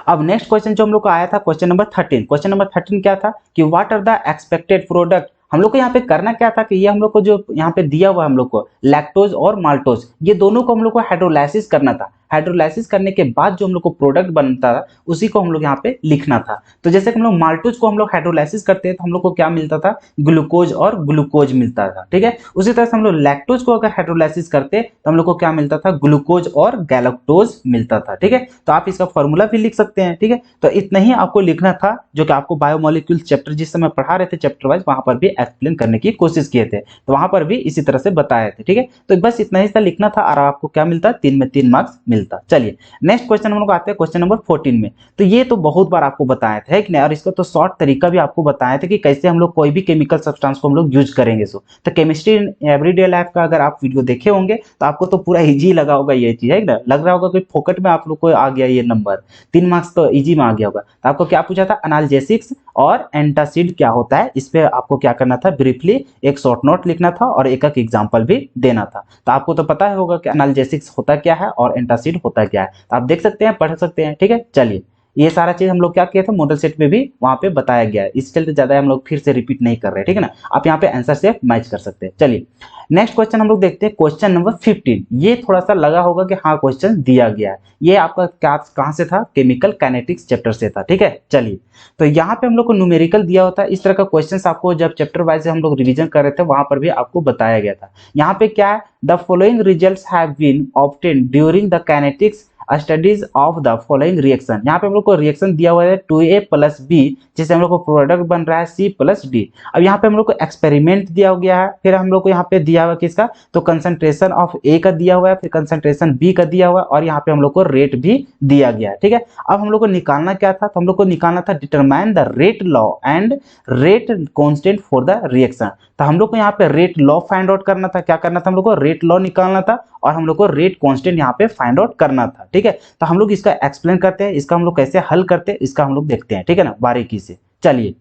अब नेक्स्ट क्वेश्चन जो हम लोग को आया था क्वेश्चन नंबर 13, क्वेश्चन नंबर 13 क्या था कि what are the expected product. हम लोग को यहाँ पे करना क्या था कि ये हम लोग को जो यहाँ पे दिया हुआ है हम लोग को लैक्टोज और माल्टोज, ये दोनों को हम लोग को हाइड्रोलाइसिस करना था। हाइड्रोलाइसिस करने के बाद जो हम लोग को प्रोडक्ट बनता था उसी को हम लोग यहाँ पे लिखना था। तो जैसे कि हम लोग माल्टोज को हम लोग हाइड्रोलाइसिस करते हैं तो हम लोग को क्या मिलता था, ग्लूकोज और ग्लूकोज मिलता था, ठीक है। उसी तरह से हम लोग लैक्टोज को अगर हाइड्रोलाइसिस करते तो हम लोग को क्या मिलता था, ग्लूकोज और गैलेक्टोज मिलता था, ठीक है। तो आप इसका फॉर्मूला भी लिख सकते हैं, ठीक है। तो इतना ही आपको लिखना था जो कि आपको बायोमोलिक्यूल चैप्टर जिस समय पढ़ा रहे थे चैप्टर वाइज वहां पर भी एक्सप्लेन करने की कोशिश किए थे, तो वहां पर भी इसी तरह से बताए थे, ठीक है। तो बस इतना ही सा लिखना था और आपको क्या मिलता, 3 में 3 मार्क्स मिलता। चलिए नेक्स्ट क्वेश्चन हम लोग आते हैं क्वेश्चन नंबर 14 में। तो ये तो बहुत बार आपको बताया था, है कि नहीं, और इसका तो शॉर्ट तरीका भी आपको बताया था कि कैसे हम लोग कोई भी केमिकल सब्सटेंस को हम लोग यूज करेंगे। सो तो केमिस्ट्री इन एवरीडे लाइफ का अगर आप वीडियो देखे होंगे तो आपको तो पूरा इजी लगा होगा, ये चीज है ना, लग रहा होगा कि फोकट में आप लोग को आ गया ये नंबर, 3 मार्क्स तो इजी में आ गया होगा। तो आपको क्या पूछा था, एनाल्जेसिक्स और एंटासिड क्या होता है, इस पे आपको क्या करना था, ब्रीफली एक शॉर्ट नोट लिखना था और एक एक एग्जांपल भी देना था। तो आपको तो पता होगा कि एनाल्जेसिक्स होता क्या है और एंटासिड होता क्या है, तो आप देख सकते हैं, पढ़ सकते हैं, ठीक है। चलिए ये सारा चीज हम लोग क्या किए थे मॉडल सेट में भी वहां पे बताया गया है, इस चलते ज्यादा हम लोग फिर से रिपीट नहीं कर रहे, ठीक है ना। आप यहाँ पे आंसर से मैच कर सकते हैं। चलिए नेक्स्ट क्वेश्चन हम लोग देखते हैं क्वेश्चन नंबर 15। ये थोड़ा सा लगा होगा कि हाँ क्वेश्चन दिया गया है, ये आपका क्या कहाँ से था, केमिकल काइनेटिक्स चैप्टर से था, ठीक है। चलिए तो यहाँ पे हम लोग को न्यूमेरिकल दिया होता है, इस तरह का क्वेश्चन आपको जब चैप्टर वाइज हम लोग रिवीजन कर रहे थे वहां पर भी आपको बताया गया था। यहाँ पे क्या है, the following results have been obtained during the kinetics studies of the following reaction. यहाँ पे हम लोग को रिएक्शन दिया हुआ है 2A+B, जिससे हम लोग को प्रोडक्ट बन रहा है C+D। अब यहाँ पे हम लोग को एक्सपेरिमेंट दिया गया है, फिर हम लोग को यहाँ पे दिया हुआ किसका, तो कंसंट्रेशन ऑफ A का दिया हुआ है, फिर कंसंट्रेशन B का दिया हुआ है, और यहाँ पे हम लोग को रेट भी दिया गया है, ठीक है। अब हम लोग को निकालना क्या था, तो हम लोग को निकालना था determine the rate law and rate constant for the reaction. तो हम लोग को यहाँ पे रेट लॉ फाइंड आउट करना था, क्या करना था, हम लोग को रेट लॉ निकालना था और हम लोग को रेट कांस्टेंट यहाँ पे फाइंड आउट करना था, ठीक है। तो हम लोग इसका एक्सप्लेन करते हैं, इसका हम लोग कैसे हल करते हैं इसका हम लोग देखते हैं, ठीक है ना, बारीकी से। चलिए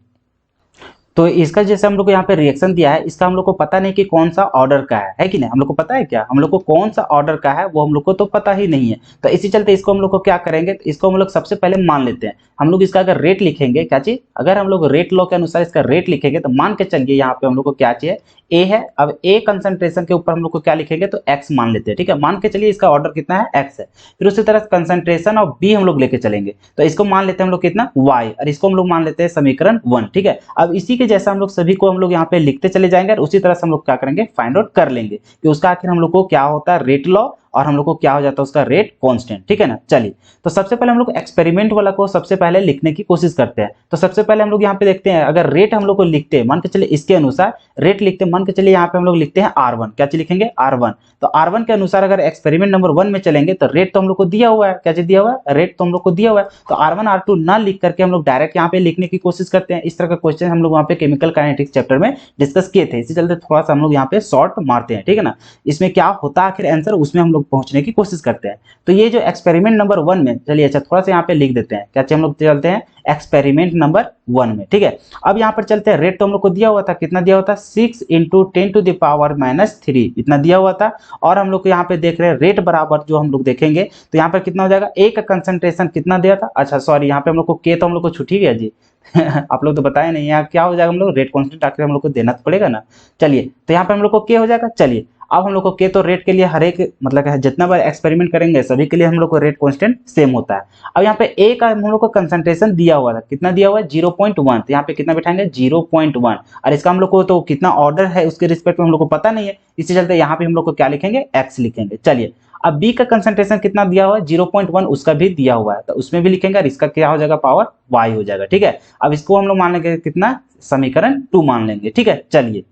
तो इसका जैसे हम लोग को यहाँ पे रिएक्शन दिया है, इसका हम लोग को पता नहीं कि कौन सा ऑर्डर का है कि नहीं, हम लोग को पता है क्या, हम लोग को कौन सा ऑर्डर का है वो हम लोग को तो पता ही नहीं है। तो इसी चलते इसको हम लोग को क्या करेंगे, तो इसको हम लोग सबसे पहले मान लेते हैं, हम लोग इसका अगर रेट लिखेंगे क्या चीज, अगर हम लोग रेट लॉ के अनुसार इसका रेट लिखेंगे तो मान के चलिए यहाँ पे हम लोग को क्या चाहिए, ए है। अब ए कंसंट्रेशन के ऊपर हम लोग को क्या लिखेंगे, तो एक्स मान लेते हैं, ठीक है। मान के चलिए इसका ऑर्डर कितना है, एक्स है। फिर उसी तरह कंसंट्रेशन ऑफ बी हम लोग लेके चलेंगे, तो इसको मान लेते हैं हम लोग कितना, वाई, और इसको हम लोग मान लेते हैं समीकरण 1, ठीक है। अब इसी के जैसा हम लोग सभी को हम लोग यहाँ पे लिखते चले जाएंगे और उसी तरह से हम लोग क्या करेंगे, फाइंड आउट कर लेंगे कि उसका आखिर हम लोग को क्या होता है, रेट लॉ, और हम लोग को क्या हो जाता है उसका रेट कांस्टेंट, ठीक है ना। चलिए तो सबसे पहले हम लोग एक्सपेरिमेंट वाला को सबसे पहले लिखने की कोशिश करते हैं। तो सबसे पहले हम लोग यहाँ पे देखते हैं, अगर रेट हम लोग को लिखते हैं, मान के चलिए इसके अनुसार रेट लिखते हैं, मान के चलिए यहाँ पे हम लोग लिखते हैं R1, क्या चीज लिखेंगे, R1। तो R1 के अनुसार अगर एक्सपेरिमेंट नंबर 1 में चलेंगे तो रेट तो हम लोग को दिया हुआ है, क्या चीज दिया हुआ है, रेट तो हम लोग को दिया हुआ है। तो R1 R2 ना लिख करके हम लोग डायरेक्ट यहाँ पे लिखने की कोशिश करते हैं। इस तरह का क्वेश्चन हम लोग वहाँ पे केमिकल काइनेटिक्स चैप्टर में डिस्कस किए थे, इसी चलते थोड़ा सा हम लोग यहाँ पे शॉर्ट मारते हैं, ठीक है ना। इसमें क्या होता है आखिर आंसर, उसमें हम लोग पहुंचने की कोशिश करते हैं। तो ये जो एक्सपेरिमेंट नंबर 1 में, चलिए अच्छा थोड़ा सा यहाँ पे लिख देते हैं, क्या हम लोग चलते हैं एक्सपेरिमेंट नंबर 1 में, ठीक है। अब यहाँ पर चलते हैं, रेट तो हम लोग को दिया हुआ था, कितना दिया हुआ था 6 × 10⁻³ इतना दिया हुआ था। और हम लोग को यहाँ पे देख रहे हैं रेट बराबर जो हम लोग देखेंगे तो यहाँ पर कितना हो जाएगा, ए का कंसंट्रेशन कितना दिया था, अच्छा सॉरी यहाँ पे हम लोग को के तो हम लोग को छुट्टी गया जी आप लोग तो बताए नहीं, यहाँ क्या हो जाएगा हम लोग रेट कांस्टेंट आकर हम लोग को देना तो पड़ेगा ना। चलिए तो यहाँ पे हम लोग को के हो जाएगा। चलिए अब हम लोग को के तो रेट के लिए हर एक मतलब जितना बार एक्सपेरिमेंट करेंगे सभी के लिए हम लोग को रेट कांस्टेंट सेम होता है। अब यहाँ पे ए का हम लोग को कंसंट्रेशन दिया हुआ था, कितना दिया हुआ है 0.1, तो यहाँ पे कितना बैठाएंगे 0.1, और इसका हम लोग को तो कितना ऑर्डर है उसके रिस्पेक्ट में हम लोग को पता नहीं है, इसी चलते यहाँ पे हम लोग को क्या लिखेंगे एक्स लिखेंगे। चलिए अब बी का कंसंट्रेशन कितना दिया हुआ है 0.1, उसका भी दिया हुआ है तो उसमें भी लिखेंगे और इसका क्या हो जाएगा पावर y हो जाएगा, ठीक है। अब इसको हम लोग मान लेंगे कितना, समीकरण 2 मान लेंगे, ठीक है। चलिए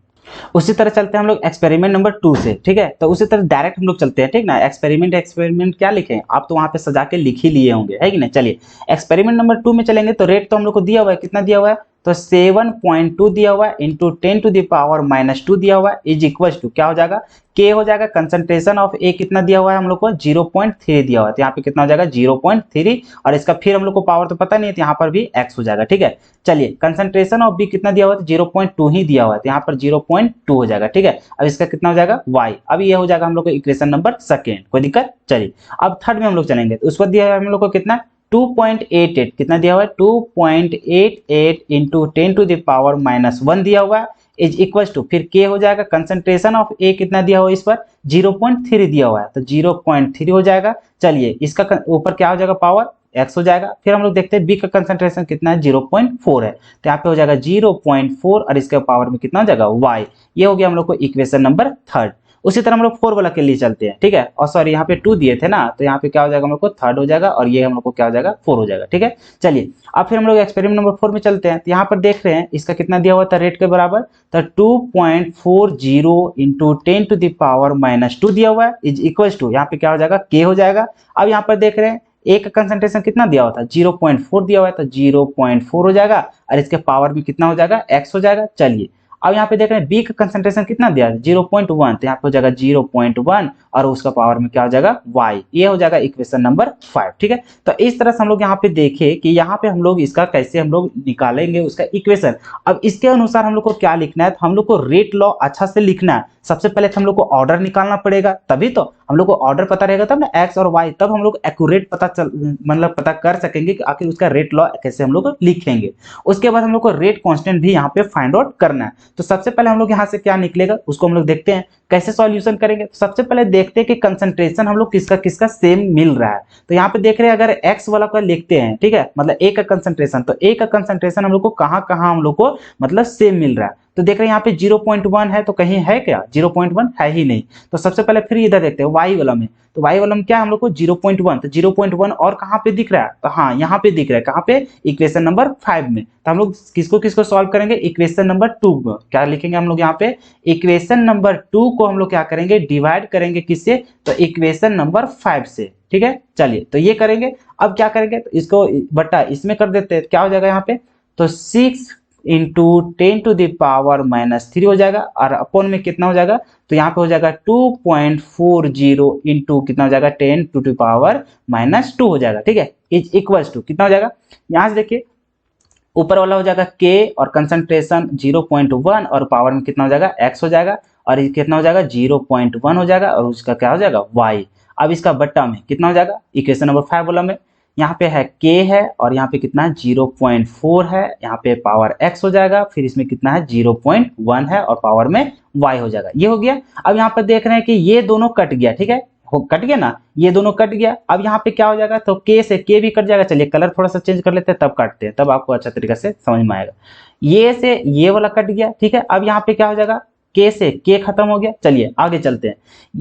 उसी तरह चलते हैं हम लोग एक्सपेरिमेंट नंबर 2 से, ठीक है। तो उसी तरह डायरेक्ट हम लोग चलते हैं, ठीक ना। एक्सपेरिमेंट क्या लिखें, आप तो वहां पे सजा के लिख ही लिए होंगे, है कि नहीं। चलिए एक्सपेरिमेंट नंबर 2 में चलेंगे तो रेट तो हम लोग को दिया हुआ है, कितना दिया हुआ है तो 7.2 दिया हुआ है इंटू 10⁻² दिया हुआ है इज इक्वल टू क्या हो जाएगा, के हो जाएगा। कंसंट्रेशन ऑफ ए कितना दिया हुआ है हम लोग को 0.3 दिया हुआ है, तो यहाँ पे कितना हो जाएगा 0.3, और इसका फिर हम लोग को पावर तो पता नहीं है तो यहाँ पर भी एक्स हो जाएगा, ठीक है। चलिए कंसंट्रेशन ऑफ बी कितना दिया हुआ है, 0.2 ही दिया हुआ है तो यहाँ पर 0.2 हो जाएगा, ठीक है। अब इसका कितना हो जाएगा y, अब ये हो जाएगा हम लोग को इक्वेशन नंबर 2, कोई दिक्कत। चलिए अब थर्ड में हम लोग चलेंगे तो उसको दिया है हम लोग को कितना 2.88, कितना दिया हुआ है 2.88 इंटू 10⁻⁻1 दिया हुआ है इज इक्वल टू, फिर के हो जाएगा। कंसंट्रेशन ऑफ ए कितना दिया हुआ है इस पर 0.3 दिया हुआ है तो 0.3 हो जाएगा। चलिए इसका ऊपर क्या हो जाएगा पावर x हो जाएगा। फिर हम लोग देखते हैं बी का कंसंट्रेशन कितना है 0.4 है तो यहाँ पे हो जाएगा 0.4 और इसके पावर में कितना हो जाएगा y। ये हो गया हम लोग को इक्वेशन नंबर 3। उसी तरह हम लोग 4 वाला के लिए चलते हैं, ठीक है। और सॉरी यहाँ पे 2 दिए थे ना तो यहाँ पे क्या हो जाएगा हम लोग को 3rd हो जाएगा और ये हम लोग को क्या हो जाएगा 4 हो जाएगा, ठीक है। चलिए अब फिर हम लोग एक्सपेरिमेंट नंबर 4 में चलते हैं तो यहाँ पर देख रहे हैं इसका कितना दिया हुआ था रेट के बराबर, तो 2.40 इंटू 10⁻⁻² दिया हुआ है इज इक्वल टू, यहाँ पे क्या हो जाएगा के हो जाएगा। अब यहाँ पर देख रहे हैं ए का कंसंट्रेशन कितना दिया हुआ था 0.4 दिया हुआ है तो 0.4 हो जाएगा और इसके पावर में कितना हो जाएगा x हो जाएगा। चलिए अब यहाँ पे देख रहे हैं बी का कंसंट्रेशन कितना दिया है 0.1 तो यहाँ पे हो जाएगा 0.1 और उसका पावर में क्या हो जाएगा y। ये हो जाएगा इक्वेशन नंबर 5, ठीक है। तो इस तरह से हम लोग यहाँ पे देखे कि यहाँ पे हम लोग इसका कैसे हम लोग निकालेंगे उसका इक्वेशन। अब इसके अनुसार हम लोग को क्या लिखना है, तो हम लोग को रेट लॉ अच्छा से लिखना है। सबसे पहले तो हम लोग को ऑर्डर निकालना पड़ेगा, तभी तो हम लोग को ऑर्डर पता रहेगा तब ना एक्स और वाई, तब हम लोग एक्यूरेट पता कर सकेंगे कि आखिर उसका रेट लॉ कैसे हम लोग लिखेंगे। उसके बाद हम लोग को रेट कांस्टेंट भी यहाँ पे फाइंड आउट करना है। तो सबसे पहले हम लोग यहाँ से क्या निकलेगा उसको हम लोग देखते हैं कैसे सॉल्यूशन करेंगे। तो सबसे पहले देखते हैं कि कंसंट्रेशन हम लोग किसका किसका सेम मिल रहा है। तो यहाँ पे देख रहे हैं अगर एक्स वाला को लिखते हैं, ठीक है, मतलब ए का कंसंट्रेशन, तो ए का कंसंट्रेशन हम लोग को कहाँ कहाँ हम लोग को मतलब सेम मिल रहा है। तो देख रहे हैं यहाँ पे 0.1 है तो कहीं है क्या 0.1 है ही नहीं। तो सबसे पहले फिर इधर देखते हैं वाई वाला में, तो वाई वाला में क्या हम लोग को 0.1, तो 0.1 और कहाँ पे दिख रहा है, तो हाँ यहाँ पे दिख रहा है, कहाँ पे इक्वेशन नंबर 5 में। तो हम लोग किसको किसको सॉल्व करेंगे, इक्वेशन नंबर 2 में क्या लिखेंगे हम लोग यहाँ पे, इक्वेशन नंबर 2 को हम लोग क्या करेंगे डिवाइड करेंगे किससे, तो इक्वेशन नंबर 5 से, ठीक है। चलिए तो ये करेंगे। अब क्या करेंगे, तो इसको बटा इसमें कर देते हैं, क्या हो जाएगा यहाँ पे, तो 6 इंटू 10⁻³ हो जाएगा और अपॉन में कितना हो जाएगा, तो यहाँ पे हो जाएगा 2.40 इंटू कितना हो जाएगा 10⁻² हो जाएगा, ठीक है, इज इक्वल्स टू कितना हो जाएगा, यहाँ से देखिए ऊपर वाला हो जाएगा k और कंसंट्रेशन 0.1 और पावर में कितना हो जाएगा x हो जाएगा और ये कितना हो जाएगा 0.1 हो जाएगा और उसका क्या हो जाएगा y। अब इसका बट्टा में कितना हो जाएगा, इक्वेशन नंबर 5 वाला में यहाँ पे है k है और यहाँ पे कितना है 0.4 है, यहाँ पे पावर x हो जाएगा, फिर इसमें कितना है 0.1 है और पावर में y हो जाएगा। ये हो गया। अब यहाँ पर देख रहे हैं कि ये दोनों कट गया, ठीक है, कट गया ना, ये दोनों कट गया। अब यहाँ पे क्या हो जाएगा, तो k से k भी कट जाएगा। चलिए कलर थोड़ा सा चेंज कर लेते हैं तब काटते हैं, तब आपको अच्छा तरीके से समझ में आएगा। ये से ये वाला कट गया, ठीक है। अब यहाँ पे क्या हो जाएगा, k से k खत्म हो गया। चलिए आगे चलते हैं,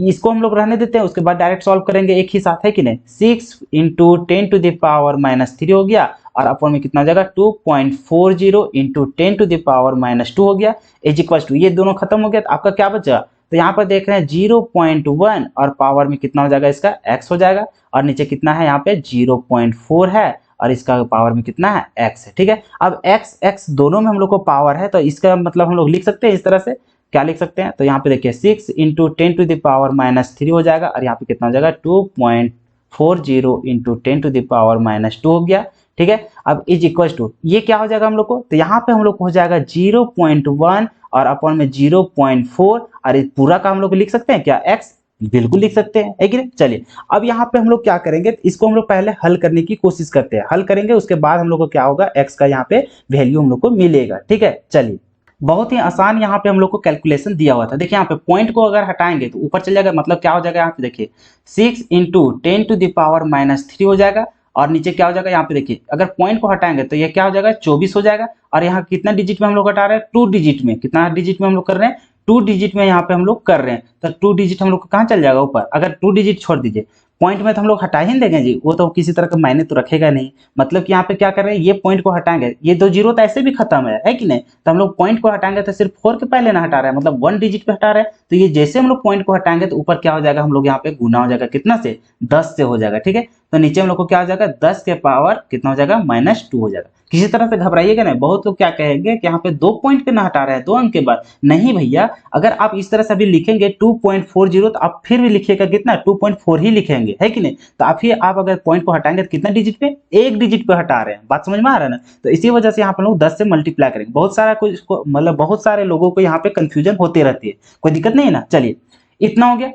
इसको हम लोग रहने देते हैं, उसके बाद डायरेक्ट सॉल्व करेंगे एक ही साथ, है कि नहीं। 6 इंटू 10⁻³ हो गया और अपॉन में कितना हो जाएगा 2.40 इंटू 10⁻² हो गया, इज इक्वल टू ये दोनों खत्म हो गया। तो आपका क्या बचा, तो यहाँ पर देख रहे हैं 0.1 और पावर में कितना हो जाएगा इसका x हो जाएगा और नीचे कितना है यहाँ पे 0.4 है और इसका पावर में कितना है x है, ठीक है। अब x दोनों में हम लोग को पावर है तो इसका मतलब हम लोग लिख सकते हैं इस तरह से, क्या लिख सकते हैं, तो यहाँ पे देखिए 6 इंटू 10⁻³ हो जाएगा और यहाँ पे कितना हो जाएगा 2.40 इंटू 10⁻² हो गया। ठीक है, अब इज इक्वल टू ये क्या हो जाएगा हम लोग को, तो यहाँ पे हम लोग को हो जाएगा 0.1 और अपॉन में 0.4 और इस पूरा का हम लोग लिख सकते हैं क्या x, बिल्कुल लिख सकते हैं, है कि नहीं। चलिए अब यहाँ पे हम लोग क्या करेंगे, इसको हम लोग पहले हल करने की कोशिश करते हैं, हल करेंगे उसके बाद हम लोग को क्या होगा x का यहाँ पे वैल्यू हम लोग को मिलेगा। ठीक है, चलिए बहुत ही आसान यहाँ पे हम लोग को कैलकुलेशन दिया हुआ था। देखिए यहाँ पे पॉइंट को अगर हटाएंगे तो ऊपर चले जाएगा, मतलब क्या हो जाएगा यहाँ पे देखिए 6 इंटू 10⁻³ हो जाएगा और नीचे क्या हो जाएगा यहाँ पे देखिए अगर पॉइंट को हटाएंगे तो ये क्या हो जाएगा 24 हो जाएगा और यहाँ कितना डिजिट में हम लोग हटा रहे हैं 2 डिजिट में, कितना डिजिट में हम लोग कर रहे हैं 2 डिजिट में यहाँ पे हम लोग कर रहे हैं, तो 2 डिजिट हम लोग को कहाँ चल जाएगा ऊपर, अगर 2 डिजिट छोड़ दीजिए पॉइंट में तो हम लोग हटा ही नहीं देंगे जी, वो तो किसी तरह का मायने तो रखेगा नहीं, मतलब कि यहाँ पे क्या कर रहे हैं ये पॉइंट को हटाएंगे, ये 2 जीरो तो ऐसे भी खत्म है कि नहीं, तो हम लोग पॉइंट को हटाएंगे तो सिर्फ 4 के पहले ना हटा रहे हैं, मतलब 1 डिजिट पे हटा रहे हैं, तो ये जैसे हम लोग पॉइंट को हटाएंगे तो ऊपर क्या हो जाएगा हम लोग यहाँ पे गुना हो जाएगा कितना से 10 से हो जाएगा। ठीक है, तो नीचे हम लोग को क्या हो जाएगा 10 के पावर कितना हो जाएगा -2 हो जाएगा। किसी तरह से घबराइएगा नहीं, बहुत लोग क्या कहेंगे कि यहाँ पे 2 पॉइंट पे ना हटा रहे हैं 2 अंक के बाद, नहीं भैया, अगर आप इस तरह से अभी लिखेंगे 2.40 तो आप फिर भी लिखिएगा कितना 2.4 ही लिखेंगे, है कि नहीं, तो आप अगर पॉइंट को हटाएंगे तो कितना डिजिट पे 1 डिजिट पे हटा रहे हैं, बात समझ में आ रहा है ना, तो इसी वजह से यहाँ पे लोग 10 से मल्टीप्लाई करेंगे, बहुत सारा कुछ मतलब बहुत सारे लोगों को यहाँ पे कंफ्यूजन होती रहती है, कोई दिक्कत नहीं है ना। चलिए इतना हो गया,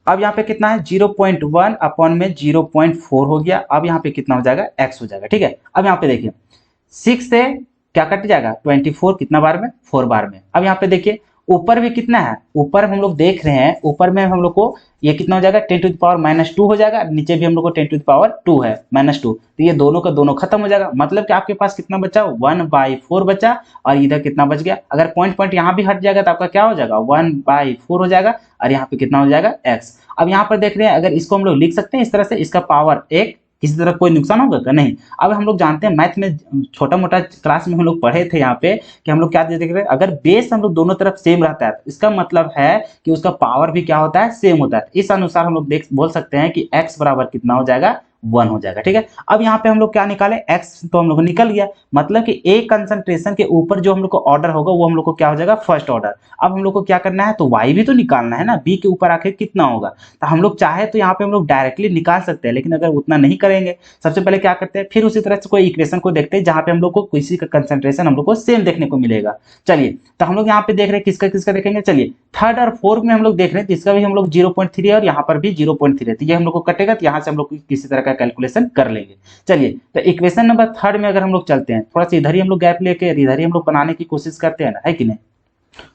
अब यहाँ पे कितना है 0.1 अपॉन में 0.4 हो गया, अब यहाँ पे कितना हो जाएगा x हो जाएगा। ठीक है, अब यहाँ पे देखिए 6 से क्या कट जाएगा 24 कितना बार में 4 बार में। अब यहाँ पे देखिए ऊपर भी कितना है, ऊपर हम लोग देख रहे हैं ऊपर में हम लोग को ये कितना हो जाएगा 10⁻² हो जाएगा, नीचे भी हम लोग को 10⁻² है -2, तो ये दोनों का दोनों खत्म हो जाएगा, मतलब कि आपके पास कितना बचा 1/4 बचा और इधर कितना बच गया, अगर पॉइंट पॉइंट यहाँ भी हट जाएगा तो आपका क्या हो जाएगा 1/4 हो जाएगा और यहाँ पे कितना हो जाएगा x। अब यहाँ पर देख रहे हैं अगर इसको हम लोग लिख सकते हैं इस तरह से, इसका पावर 1, किसी तरह कोई नुकसान होगा क्या, नहीं। अब हम लोग जानते हैं मैथ में छोटा मोटा क्लास में हम लोग पढ़े थे यहाँ पे कि हम लोग क्या देख रहे हैं, अगर बेस हम लोग दोनों तरफ सेम रहता है तो इसका मतलब है कि उसका पावर भी क्या होता है सेम होता है, इस अनुसार हम लोग बोल सकते हैं कि x बराबर कितना हो जाएगा 1 हो जाएगा। ठीक है, अब यहाँ पे हम लोग क्या निकाले x तो हम लोग निकल गया, मतलब कि ए कंसंट्रेशन के ऊपर जो हम लोग को ऑर्डर होगा वो हम लोग को क्या हो जाएगा फर्स्ट ऑर्डर। अब हम लोग को क्या करना है, तो y भी तो निकालना है ना, b के ऊपर आखिर कितना होगा, तो हम लोग चाहे तो यहाँ पे हम लोग डायरेक्टली निकाल सकते हैं, लेकिन अगर उतना नहीं करेंगे सबसे पहले क्या करते हैं, फिर उसी तरह से कोई इक्वेशन को देखते हैं जहाँ पे हम लोग को किसी का कंसंट्रेशन हम लोग को सेम देखने को मिलेगा। चलिए तो हम लोग यहाँ पे देख रहे हैं किसका किसका देखेंगे, चलिए थर्ड और फोर्थ में हम लोग देख रहे हैं, इसका भी हम लोग 0.3 है और यहाँ पर भी 0.3 है, तो ये हम लोग को कटेगा, तो यहाँ से हम लोग किसी तरह का कैलकुलेशन कर लेंगे। चलिए तो इक्वेशन नंबर थर्ड में अगर हम लोग चलते हैं, थोड़ा सा इधर ही हम लोग गैप लेके इधर ही हम लोग बनाने की कोशिश करते हैं ना, है कि नहीं।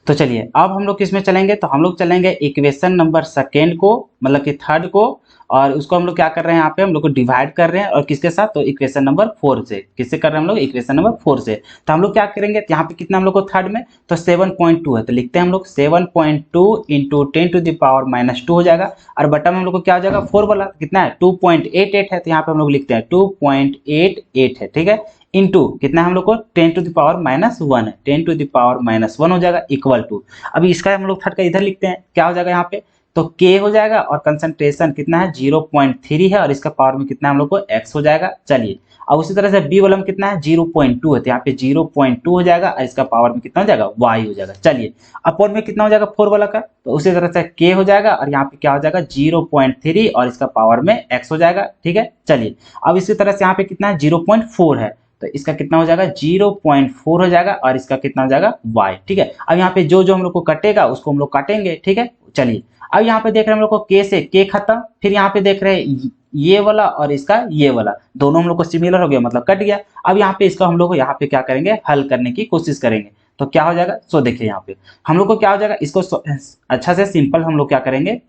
तो चलिए अब हम लोग किस में चलेंगे, तो हम लोग चलेंगे इक्वेशन नंबर सेकेंड को, मतलब कि थर्ड को, और उसको हम लोग क्या कर रहे हैं यहाँ पे हम लोग को डिवाइड कर रहे हैं, और किसके साथ, तो इक्वेशन नंबर 4 से, किससे कर रहे हैं हम लोग इक्वेशन नंबर 4 से। तो हम लोग क्या करेंगे, यहाँ पे कितना हम लोग को थर्ड में तो 7.2 है, तो लिखते हैं हम लोग 7.2 इंटू 10⁻² हो जाएगा, और बटन में हम लोग को क्या हो जाएगा 4 वाला कितना है 2.88 है, तो यहाँ पे हम लोग लिखते हैं 2.88 है। ठीक है, इंटू कितना हम लोग को 10⁻1 है, 10⁻1 हो जाएगा इक्वल टू, अभी इसका हम लोग थर्ड का इधर लिखते हैं क्या हो जाएगा यहाँ पे, तो k हो जाएगा और कंसंट्रेशन कितना है 0.3 है और इसका पावर में कितना हम लोग को x हो जाएगा। चलिए अब उसी तरह से b वाला में कितना है 0.2 है, तो यहाँ पे 0.2 हो जाएगा और इसका पावर में कितना हो जाएगा y हो जाएगा। चलिए अपॉन में कितना हो जाएगा 4 वाला का, तो उसी तरह से k हो जाएगा और यहाँ पे क्या हो जाएगा 0.3 और इसका पावर में x हो जाएगा। ठीक है, चलिए अब इसी तरह से यहाँ पे कितना है 0.4 है, तो इसका कितना हो जाएगा 0.4 हो जाएगा और इसका कितना हो जाएगा y। ठीक है, अब यहाँ पे जो जो हम लोग को कटेगा उसको हम लोग काटेंगे। ठीक है, चलिए अब यहाँ पे देख रहे हैं हम लोग को k से k खत्म, फिर यहाँ पे देख रहे हैं ये वाला और इसका ये वाला दोनों हम लोग को सिमिलर हो गया, मतलब कट गया। अब यहाँ पे इसका हम लोग को यहाँ पे क्या करेंगे हल करने की कोशिश करेंगे, तो क्या हो जाएगा, सो देखिए यहाँ पे हम लोग को क्या हो जाएगा, इसको अच्छा से सिंपल हम लोग क्या करेंगे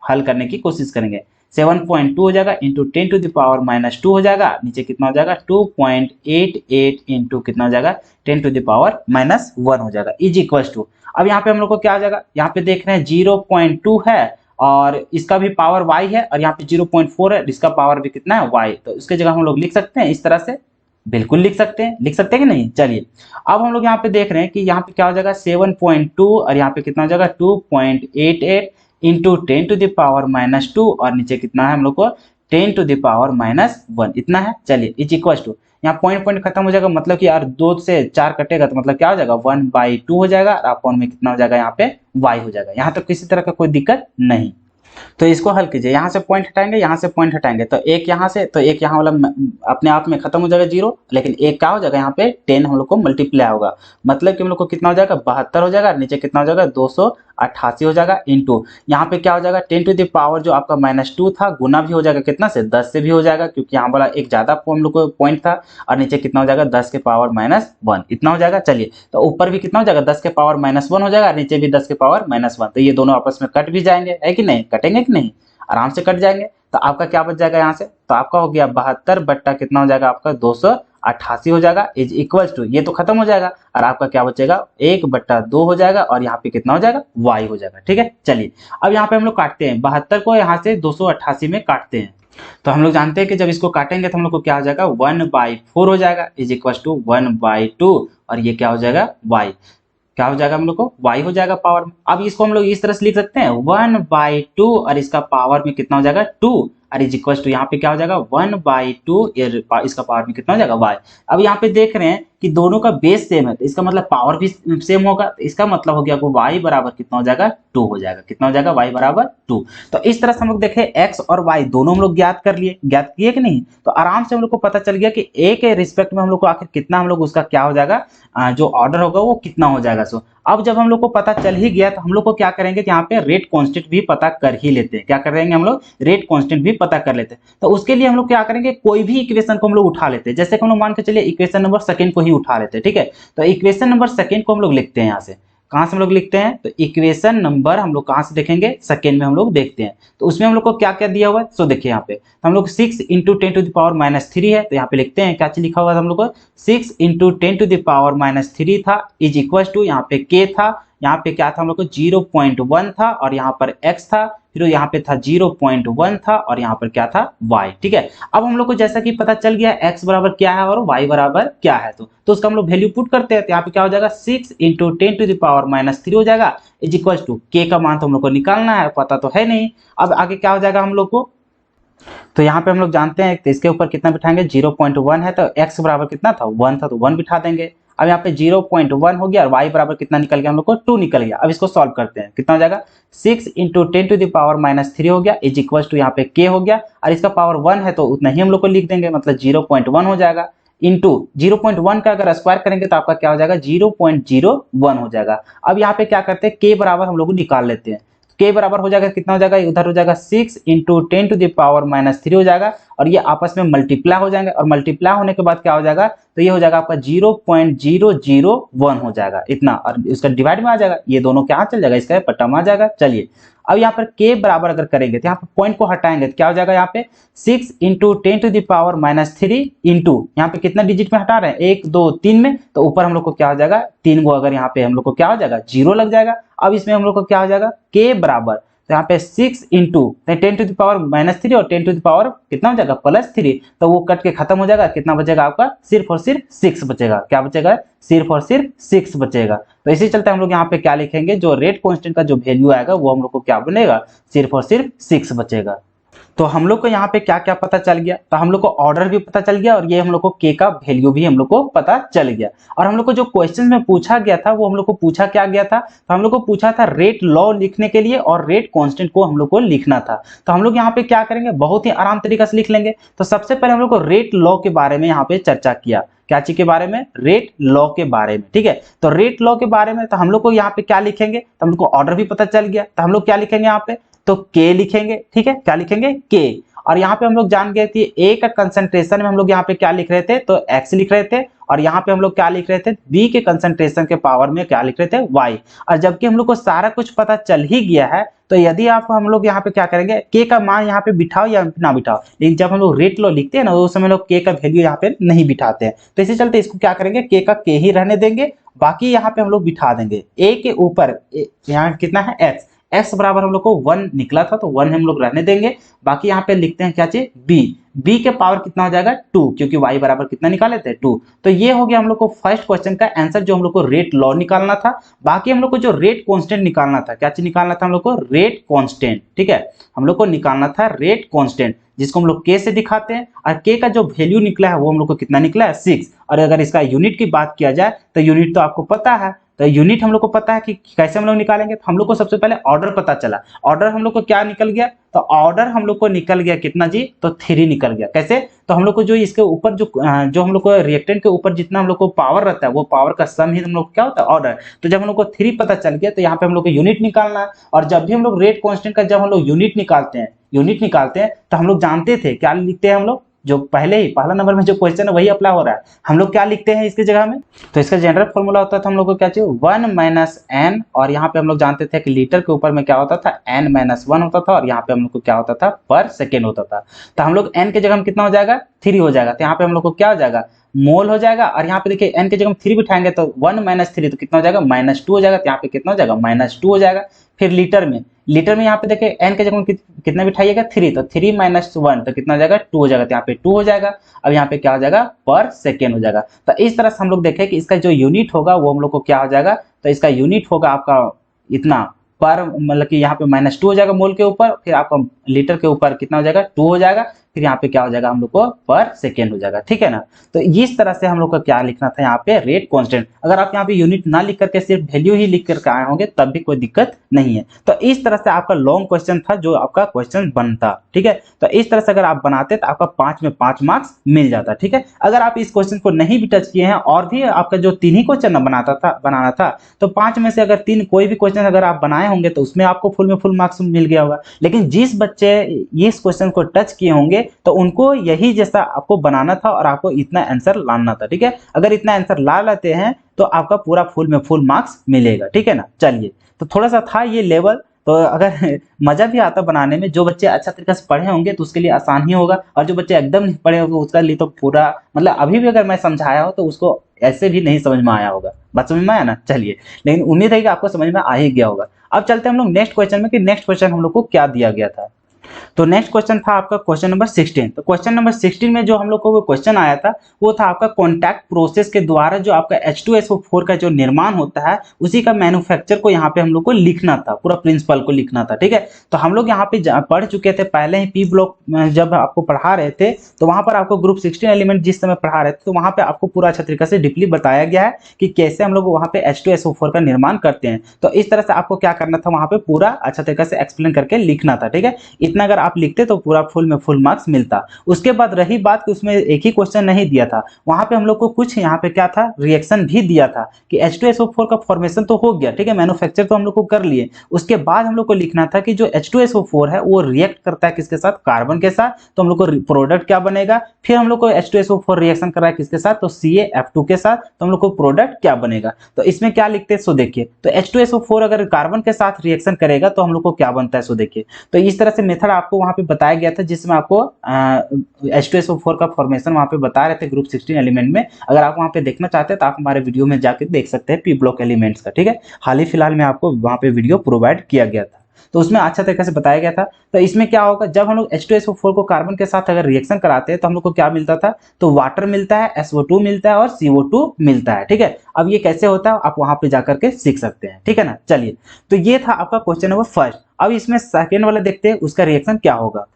हल करने की कोशिश करेंगे। 7.2 हो जाएगा इंटू 10⁻² हो जाएगा, नीचे कितना हो जाएगा 2.88 इंटू कितना हो जाएगा 10⁻1 हो जाएगा इज इक्वल टू। अब यहाँ पे हम लोग को क्या हो जाएगा, यहाँ पे देख रहे हैं 0.2 है और इसका भी पावर y है और यहाँ पे 0.4 है, इसका पावर भी कितना है y, तो इसके जगह हम लोग लिख सकते हैं इस तरह से, बिल्कुल लिख सकते हैं, लिख सकते हैं कि नहीं। चलिए अब हम लोग यहाँ पे देख रहे हैं कि यहाँ पे क्या हो जाएगा 7.2 और यहाँ पे कितना हो जाएगा 2.88 इंटू 10⁻² और नीचे कितना है हम लोग को 10 टू द पावर -1 इतना है। चलिए इज इक्वल टू, यहाँ पॉइंट पॉइंट खत्म हो जाएगा, मतलब कि यार 2 से 4 कटेगा तो मतलब क्या हो जाएगा 1/2 हो जाएगा, और अपॉन में कितना हो जाएगा यहाँ पे y हो जाएगा। यहाँ तक किसी तरह का कोई दिक्कत नहीं। तो इसको हल कीजिए, यहाँ से पॉइंट हटाएंगे, यहाँ से पॉइंट हटाएंगे, तो एक यहाँ से, तो एक यहाँ वाला अपने आप में खत्म हो जाएगा 0, लेकिन एक क्या हो जाएगा यहाँ पे 10 हम लोग को मल्टीप्लाई होगा, मतलब कि हम लोग को कितना हो जाएगा 72 हो जाएगा, नीचे कितना हो जाएगा 288 हो जाएगा, इंटू यहाँ पे क्या हो जाएगा 10 टू द पावर जो आपका -2 था, गुना भी हो जाएगा कितना से 10 से भी हो जाएगा, क्योंकि यहाँ वाला एक ज्यादा हम लोग को पॉइंट था, और नीचे कितना हो जाएगा 10 के पावर -1 इतना हो जाएगा। चलिए तो ऊपर भी कितना हो जाएगा 10 के पावर -1 हो जाएगा, नीचे भी 10 के पावर -1, तो ये दोनों आपस में कट भी जाएंगे, है कि नहीं, कटेंगे कि नहीं, आराम से कट जाएंगे। तो आपका क्या बच जाएगा यहाँ से, तो आपका हो गया 72 बट्टा कितना हो जाएगा आपका 288 हो जाएगा, इज इक्वल टू, ये तो खत्म हो जाएगा, और आपका क्या बचेगा 1/2 हो जाएगा, और यहाँ पे कितना हो जाएगा y हो जाएगा। ठीक है, चलिए अब यहाँ पे हम लोग काटते हैं 72 को, यहाँ से 288 में काटते हैं, तो हम लोग जानते हैं कि जब इसको काटेंगे तो हम लोग को क्या हो जाएगा 1/4 हो जाएगा, इज इक्वल टू 1/2, और ये क्या हो जाएगा y, क्या हो जाएगा हम लोग को y हो जाएगा पावर में। अब इसको हम लोग इस तरह से लिख सकते हैं 1/2, और इसका पावर में कितना हो जाएगा 2, और इज इक्वल टू यहाँ पे क्या हो जाएगा 1/2, इसका पावर में कितना हो जाएगा y। अब यहाँ पे देख रहे हैं कि दोनों का बेस सेम है, तो इसका मतलब पावर भी सेम होगा, तो इसका मतलब हो गया आपको y बराबर कितना हो जाएगा 2 हो जाएगा, कितना हो जाएगा y बराबर 2। तो इस तरह से हम लोग देखें x और y दोनों हम लोग ज्ञात कर लिए, ज्ञात किए कि नहीं, तो आराम से हम लोग को पता चल गया कि a के रिस्पेक्ट में हम लोग को आखिर कितना हम लोग उसका क्या हो जाएगा, जो ऑर्डर होगा वो कितना हो जाएगा। सो अब जब हम लोग को पता चल ही गया तो हम लोग को क्या करेंगे, यहाँ पे रेट कांस्टेंट भी पता कर ही लेते हैं, क्या करेंगे हम लोग रेट कांस्टेंट भी पता कर लेते हैं। तो उसके लिए हम लोग क्या करेंगे, कोई भी इक्वेशन को हम लोग उठा लेते हैं, जैसे कि हम लोग मान के चलिए इक्वेशन नंबर सेकंड को ही उठा लेते हैं। ठीक है, तो इक्वेशन नंबर सेकंड को हम लोग लिखते हैं, यहाँ से कहाँ से हम लोग लिखते हैं, तो इक्वेशन नंबर हम लोग कहाँ से देखेंगे सेकंड में हम लोग देखते हैं। तो उसमें हम लोग को क्या क्या दिया हुआ है, सो देखिए यहाँ पे हम लोग 6 × 10 टू द पावर -3 है, तो यहाँ पे लिखते हैं क्या चीज लिखा हुआ है हम लोग को 6 × 10 टू द पावर -3 था, इज इक्वल टू यहाँ पे k था, यहाँ पे क्या था हम लोग को 0.1 था, और यहाँ पर x था, फिर यहाँ पे था 0.1 था, और यहाँ पर क्या था y। ठीक है, अब हम लोग को जैसा कि पता चल गया x बराबर क्या है और y बराबर क्या है, तो उसका हम लोग वैल्यू पुट करते हैं, तो यहाँ पे क्या हो जाएगा 6 × 10 टू द पावर -3 हो जाएगा, इज इक्वल टू k का मान तो हम लोग को निकालना है, पता तो है नहीं। अब आगे क्या हो जाएगा हम लोग को, तो यहाँ पे हम लोग जानते हैं तो इसके ऊपर कितना बिठाएंगे 0.1 है, तो x बराबर कितना था 1 था, तो 1 बिठा देंगे। अब यहाँ पे 0.1 हो गया, और y बराबर कितना निकल गया हम लोग को 2 निकल गया। अब इसको सॉल्व करते हैं, कितना हो जाएगा 6 × 10 टू द पावर -3 हो गया, इज इक्वल टू यहाँ पे k हो गया, और इसका पावर 1 है तो उतना ही हम लोग को लिख देंगे, मतलब 0.1 हो जाएगा, इंटू 0.1 का अगर स्क्वायर करेंगे तो आपका क्या हो जाएगा 0.01 हो जाएगा। अब यहाँ पे क्या करते हैं k बराबर हम लोग निकाल लेते हैं, k बराबर हो जाएगा कितना हो जाएगा, उधर हो जाएगा 6 × 10 टू द पावर -3 हो जाएगा, और ये आपस में मल्टीप्लाई हो जाएंगे, और मल्टीप्लाई होने के बाद क्या हो जाएगा, तो ये हो जाएगा आपका 0.001 हो जाएगा इतना, और इसका डिवाइड में आ जाएगा, ये दोनों क्या चल जाएगा, इसका पट्टा में आ जाएगा। चलिए अब यहाँ पर k बराबर अगर करेंगे तो यहाँ पर पॉइंट को हटाएंगे तो क्या हो जाएगा, यहाँ पे 6 × 10 टू द पावर -3 इंटू यहाँ पे कितना डिजिट में हटा रहे हैं 1 2 3 में, तो ऊपर हम लोग को क्या हो जाएगा 3 गो, अगर यहाँ पे हम लोग को क्या हो जाएगा 0 लग जाएगा। अब इसमें हम लोग को क्या हो जाएगा k बराबर, तो यहाँ पे 6 × 10 टू द पावर -3 और 10 टू द पावर कितना हो जाएगा +3, तो वो कट के खत्म हो जाएगा, कितना बचेगा आपका सिर्फ और सिर्फ 6 बचेगा, क्या बचेगा सिर्फ और सिर्फ 6 बचेगा। तो इसी चलते हम लोग यहाँ पे क्या लिखेंगे, जो रेट कांस्टेंट का जो वैल्यू आएगा वो हम लोग को क्या बनेगा सिर्फ और सिर्फ 6 बचेगा। तो हम लोग को यहाँ पे क्या क्या पता चल गया, तो हम लोग को ऑर्डर भी पता चल गया, और ये हम लोग को k का वैल्यू भी हम लोग को पता चल गया। और हम लोग को जो क्वेश्चन में पूछा गया था वो हम लोग को पूछा क्या गया था, तो हम लोग को पूछा था रेट लॉ लिखने के लिए और रेट कांस्टेंट को हम लोग को लिखना था। तो हम लोग यहाँ पे क्या करेंगे, बहुत ही आराम तरीके से लिख लेंगे। तो सबसे पहले हम लोग को रेट लॉ के बारे में यहाँ पे चर्चा किया, क्या चीज के बारे में, रेट लॉ के बारे में। ठीक है, तो रेट लॉ के बारे में तो हम लोग को यहाँ पे क्या लिखेंगे, तो हम लोग को ऑर्डर भी पता चल गया, तो हम लोग क्या लिखेंगे यहाँ पे, तो k लिखेंगे। ठीक है, क्या लिखेंगे k, और यहाँ पे हम लोग जान गए कि a का कंसंट्रेशन में हम लोग यहाँ पे क्या लिख रहे थे, तो x लिख रहे थे, और यहाँ पे हम लोग क्या लिख रहे थे b के कंसंट्रेशन के पावर में क्या लिख रहे थे y। और जबकि हम लोग को सारा कुछ पता चल ही गया है, तो यदि आप हम लोग यहाँ पे क्या करेंगे, k का मान यहाँ पे बिठाओ या ना बिठाओ, लेकिन जब हम लोग रेट लॉ लिखते हैं ना उस समय लोग k का वैल्यू यहाँ पे नहीं बिठाते हैं, तो इसी चलते इसको क्या करेंगे k का k ही रहने देंगे, बाकी यहाँ पे हम लोग बिठा देंगे a के ऊपर, यहाँ कितना है x बराबर हम लोग को 1 निकला था, तो 1 हम लोग रहने देंगे, बाकी यहाँ पे लिखते हैं क्या चीज b, बी के पावर कितना हो जाएगा 2, क्योंकि y बराबर कितना निकाले थे 2। तो ये हो गया हम लोग को फर्स्ट क्वेश्चन का आंसर, जो हम लोग को रेट लॉ निकालना था। बाकी हम लोग को जो रेट कांस्टेंट निकालना था, क्या चीज निकालना था हम लोग को, रेट कांस्टेंट। ठीक है, हम लोग को निकालना था रेट कांस्टेंट, जिसको हम लोग के से दिखाते हैं, और के का जो वैल्यू निकला है वो हम लोग को कितना निकला है 6। और अगर इसका यूनिट की बात किया जाए तो यूनिट तो आपको पता है, तो यूनिट हम लोग को पता है कि कैसे हम लोग निकालेंगे। तो हम लोग को सबसे पहले ऑर्डर पता चला, ऑर्डर हम लोग को क्या निकल गया, तो ऑर्डर हम लोग को निकल गया कितना जी, तो 3 निकल गया। कैसे, तो हम लोग को जो इसके ऊपर जो हम लोग को रिएक्टेंट के ऊपर जितना हम लोग को पावर रहता है, वो पावर का सम ही हम लोग क्या होता है, ऑर्डर। तो जब हम लोग को 3 पता चल गया, तो यहाँ पे हम लोग को यूनिट निकालना है। और जब भी हम लोग रेट कांस्टेंट का जब हम लोग यूनिट निकालते हैं तो हम लोग जानते थे क्या लिखते हैं हम लोग, जो पहले ही पहला नंबर में जो क्वेश्चन है वही अप्लाई हो रहा है। हम लोग क्या लिखते हैं इसकी जगह में, तो इसका जनरल फॉर्मूला होता था हम लोग को क्या चाहिए, 1 - n। और यहाँ पे हम लोग जानते थे कि लीटर के ऊपर में क्या होता था, n - 1 होता था, और यहाँ पे हम लोग को क्या होता था, पर सेकेंड होता था। तो हम लोग n के जगह में कितना हो जाएगा, 3 हो जाएगा। तो यहाँ पे हम लोग को क्या हो जाएगा, मोल हो जाएगा। और यहाँ पे देखिए n के जगह में 3 बिठाएंगे तो 1 - 3 तो कितना हो जाएगा, -2 हो जाएगा। तो यहाँ पे कितना हो जाएगा, -2 हो जाएगा। फिर लीटर में यहाँ पे देखिए n के जगह में कितना बिठाइएगा, 3, तो 3 - 1 तो कितना हो जाएगा, 2 हो जाएगा। तो यहाँ पे 2 हो जाएगा। अब यहाँ पे क्या हो जाएगा, पर सेकेंड हो जाएगा। तो इस तरह से हम लोग देखें कि इसका जो यूनिट होगा वो हम लोग को क्या हो जाएगा, तो इसका यूनिट होगा आपका इतना, पर मतलब कि यहाँ पे -2 हो जाएगा मोल के ऊपर, फिर आपका लीटर के ऊपर कितना हो जाएगा, 2 हो जाएगा। फिर यहाँ पे क्या हो जाएगा हम लोग को, पर सेकेंड हो जाएगा। ठीक है ना, तो इस तरह से हम लोग को क्या लिखना था यहाँ पे, रेट कांस्टेंट। अगर आप यहाँ पे यूनिट ना लिख करके सिर्फ वैल्यू ही लिख करके आए होंगे तब भी कोई दिक्कत नहीं है। तो इस तरह से आपका लॉन्ग क्वेश्चन था जो आपका क्वेश्चन बनता। ठीक है, तो इस तरह से अगर आप बनाते तो आपका 5 में 5 मार्क्स मिल जाता। ठीक है, अगर आप इस क्वेश्चन को नहीं भी टच किए हैं और भी आपका जो 3 ही क्वेश्चन बनाना था, तो 5 में से अगर 3 कोई भी क्वेश्चन अगर आप बनाए होंगे तो उसमें आपको फुल में फुल मार्क्स मिल गया होगा। लेकिन जिस बच्चे इस क्वेश्चन को टच किए होंगे तो उनको यही जैसा आपको बनाना था और आपको इतना आंसर लाना था। ठीक है, अगर इतना आंसर ला लेते हैं तो आपका पूरा फुल में फुल मार्क्स मिलेगा। ठीक है ना, चलिए, तो थोड़ा सा था ये लेवल, तो अगर मजा भी आता बनाने में, जो बच्चे अच्छा तरीके से पढ़े होंगे तो उसके लिए आसान ही होगा, और जो बच्चे एकदम नहीं पढ़े होंगे उसके लिए तो पूरा मतलब अभी भी अगर मैं समझाया हो तो उसको ऐसे भी नहीं समझ में आया होगा। बात समझ में आया ना, चलिए, लेकिन उम्मीद है कि आपको समझ में आ ही गया होगा। अब चलते हैं हम लोग नेक्स्ट क्वेश्चन में कि नेक्स्ट क्वेश्चन हम लोग को क्या दिया गया था। तो नेक्स्ट क्वेश्चन था आपका क्वेश्चन नंबर 16। तो क्वेश्चन नंबर 16 में जो हम लोग को वो क्वेश्चन आया था वो था आपका कॉन्टैक्ट प्रोसेस के द्वारा जो आपका H2SO4 का जो निर्माण होता है उसी का मैन्युफैक्चर को यहाँ पे हम लोग को लिखना था, पूरा प्रिंसिपल को लिखना था। ठीक है, तो हम लोग यहाँ पे पढ़ चुके थे पहले ही पी ब्लॉक जब आपको पढ़ा रहे थे, तो वहां पर आपको ग्रुप 16 एलिमेंट जिस समय पढ़ा रहे थे तो वहां पे आपको पूरा अच्छा तरीके से डीपली बताया गया है कि कैसे हम लोग वहां पे H2SO4 का निर्माण करते हैं। तो इस तरह से आपको क्या करना था, वहां पे पूरा अच्छा तरीके से एक्सप्लेन करके लिखना था। ठीक है, इतना अगर आप लिखते तो पूरा फुल में फुल मार्क्स मिलता। उसके बाद रही बात कि उसमें एक ही क्वेश्चन नहीं दिया था, वहां पे हम लोग को कुछ यहाँ पे क्या था, रिएक्शन भी दिया था कि H2SO4 का फॉर्मेशन तो हो गया, ठीक है, मैन्युफैक्चर तो हम लोग को कर लिए। उसके बाद हम लोग को लिखना था कि जो H2SO4 है वो रिएक्ट करता है किसके साथ, कार्बन के साथ, तो हम लोग को प्रोडक्ट क्या बनेगा। फिर हम लोग को H2SO4 रिएक्शन कर रहा है किसके साथ, तो CaF2 के साथ, तो हम लोग को प्रोडक्ट क्या बनेगा। तो इसमें क्या लिखते हैं सो देखिए, तो H2SO4 अगर कार्बन के साथ रिएक्शन करेगा तो हम लोग को क्या बनता है सो देखिए। तो इस तरह से मेथड आपको वहां पे बताया गया था जिसमें आपको H2SO4 का फॉर्मेशन वहां पे बता रहे थे ग्रुप 16 एलिमेंट में। अगर आप वहां पे देखना चाहते हैं तो आप हमारे वीडियो में जाकर देख सकते हैं पी ब्लॉक एलिमेंट्स का। ठीक है, हाल ही फिलहाल में आपको वहां पे वीडियो प्रोवाइड किया गया था, तो उसमें अच्छा तरीके से बताया गया था। तो इसमें क्या होगा, जब हम लोग H2SO4 को कार्बन के साथ अगर रिएक्शन कराते हैं तो हम लोग को क्या मिलता था, तो वाटर मिलता है, SO2 मिलता है और CO2 मिलता है। ठीक है, अब ये कैसे होता है आप वहां पे जाकर के सीख सकते हैं। ठीक है ना, चलिए, तो ये था आपका क्वेश्चन नंबर फर्स्ट। अब इसमें सेकेंड वाला देखते हैं उसका रिएक्शन क्या होगा।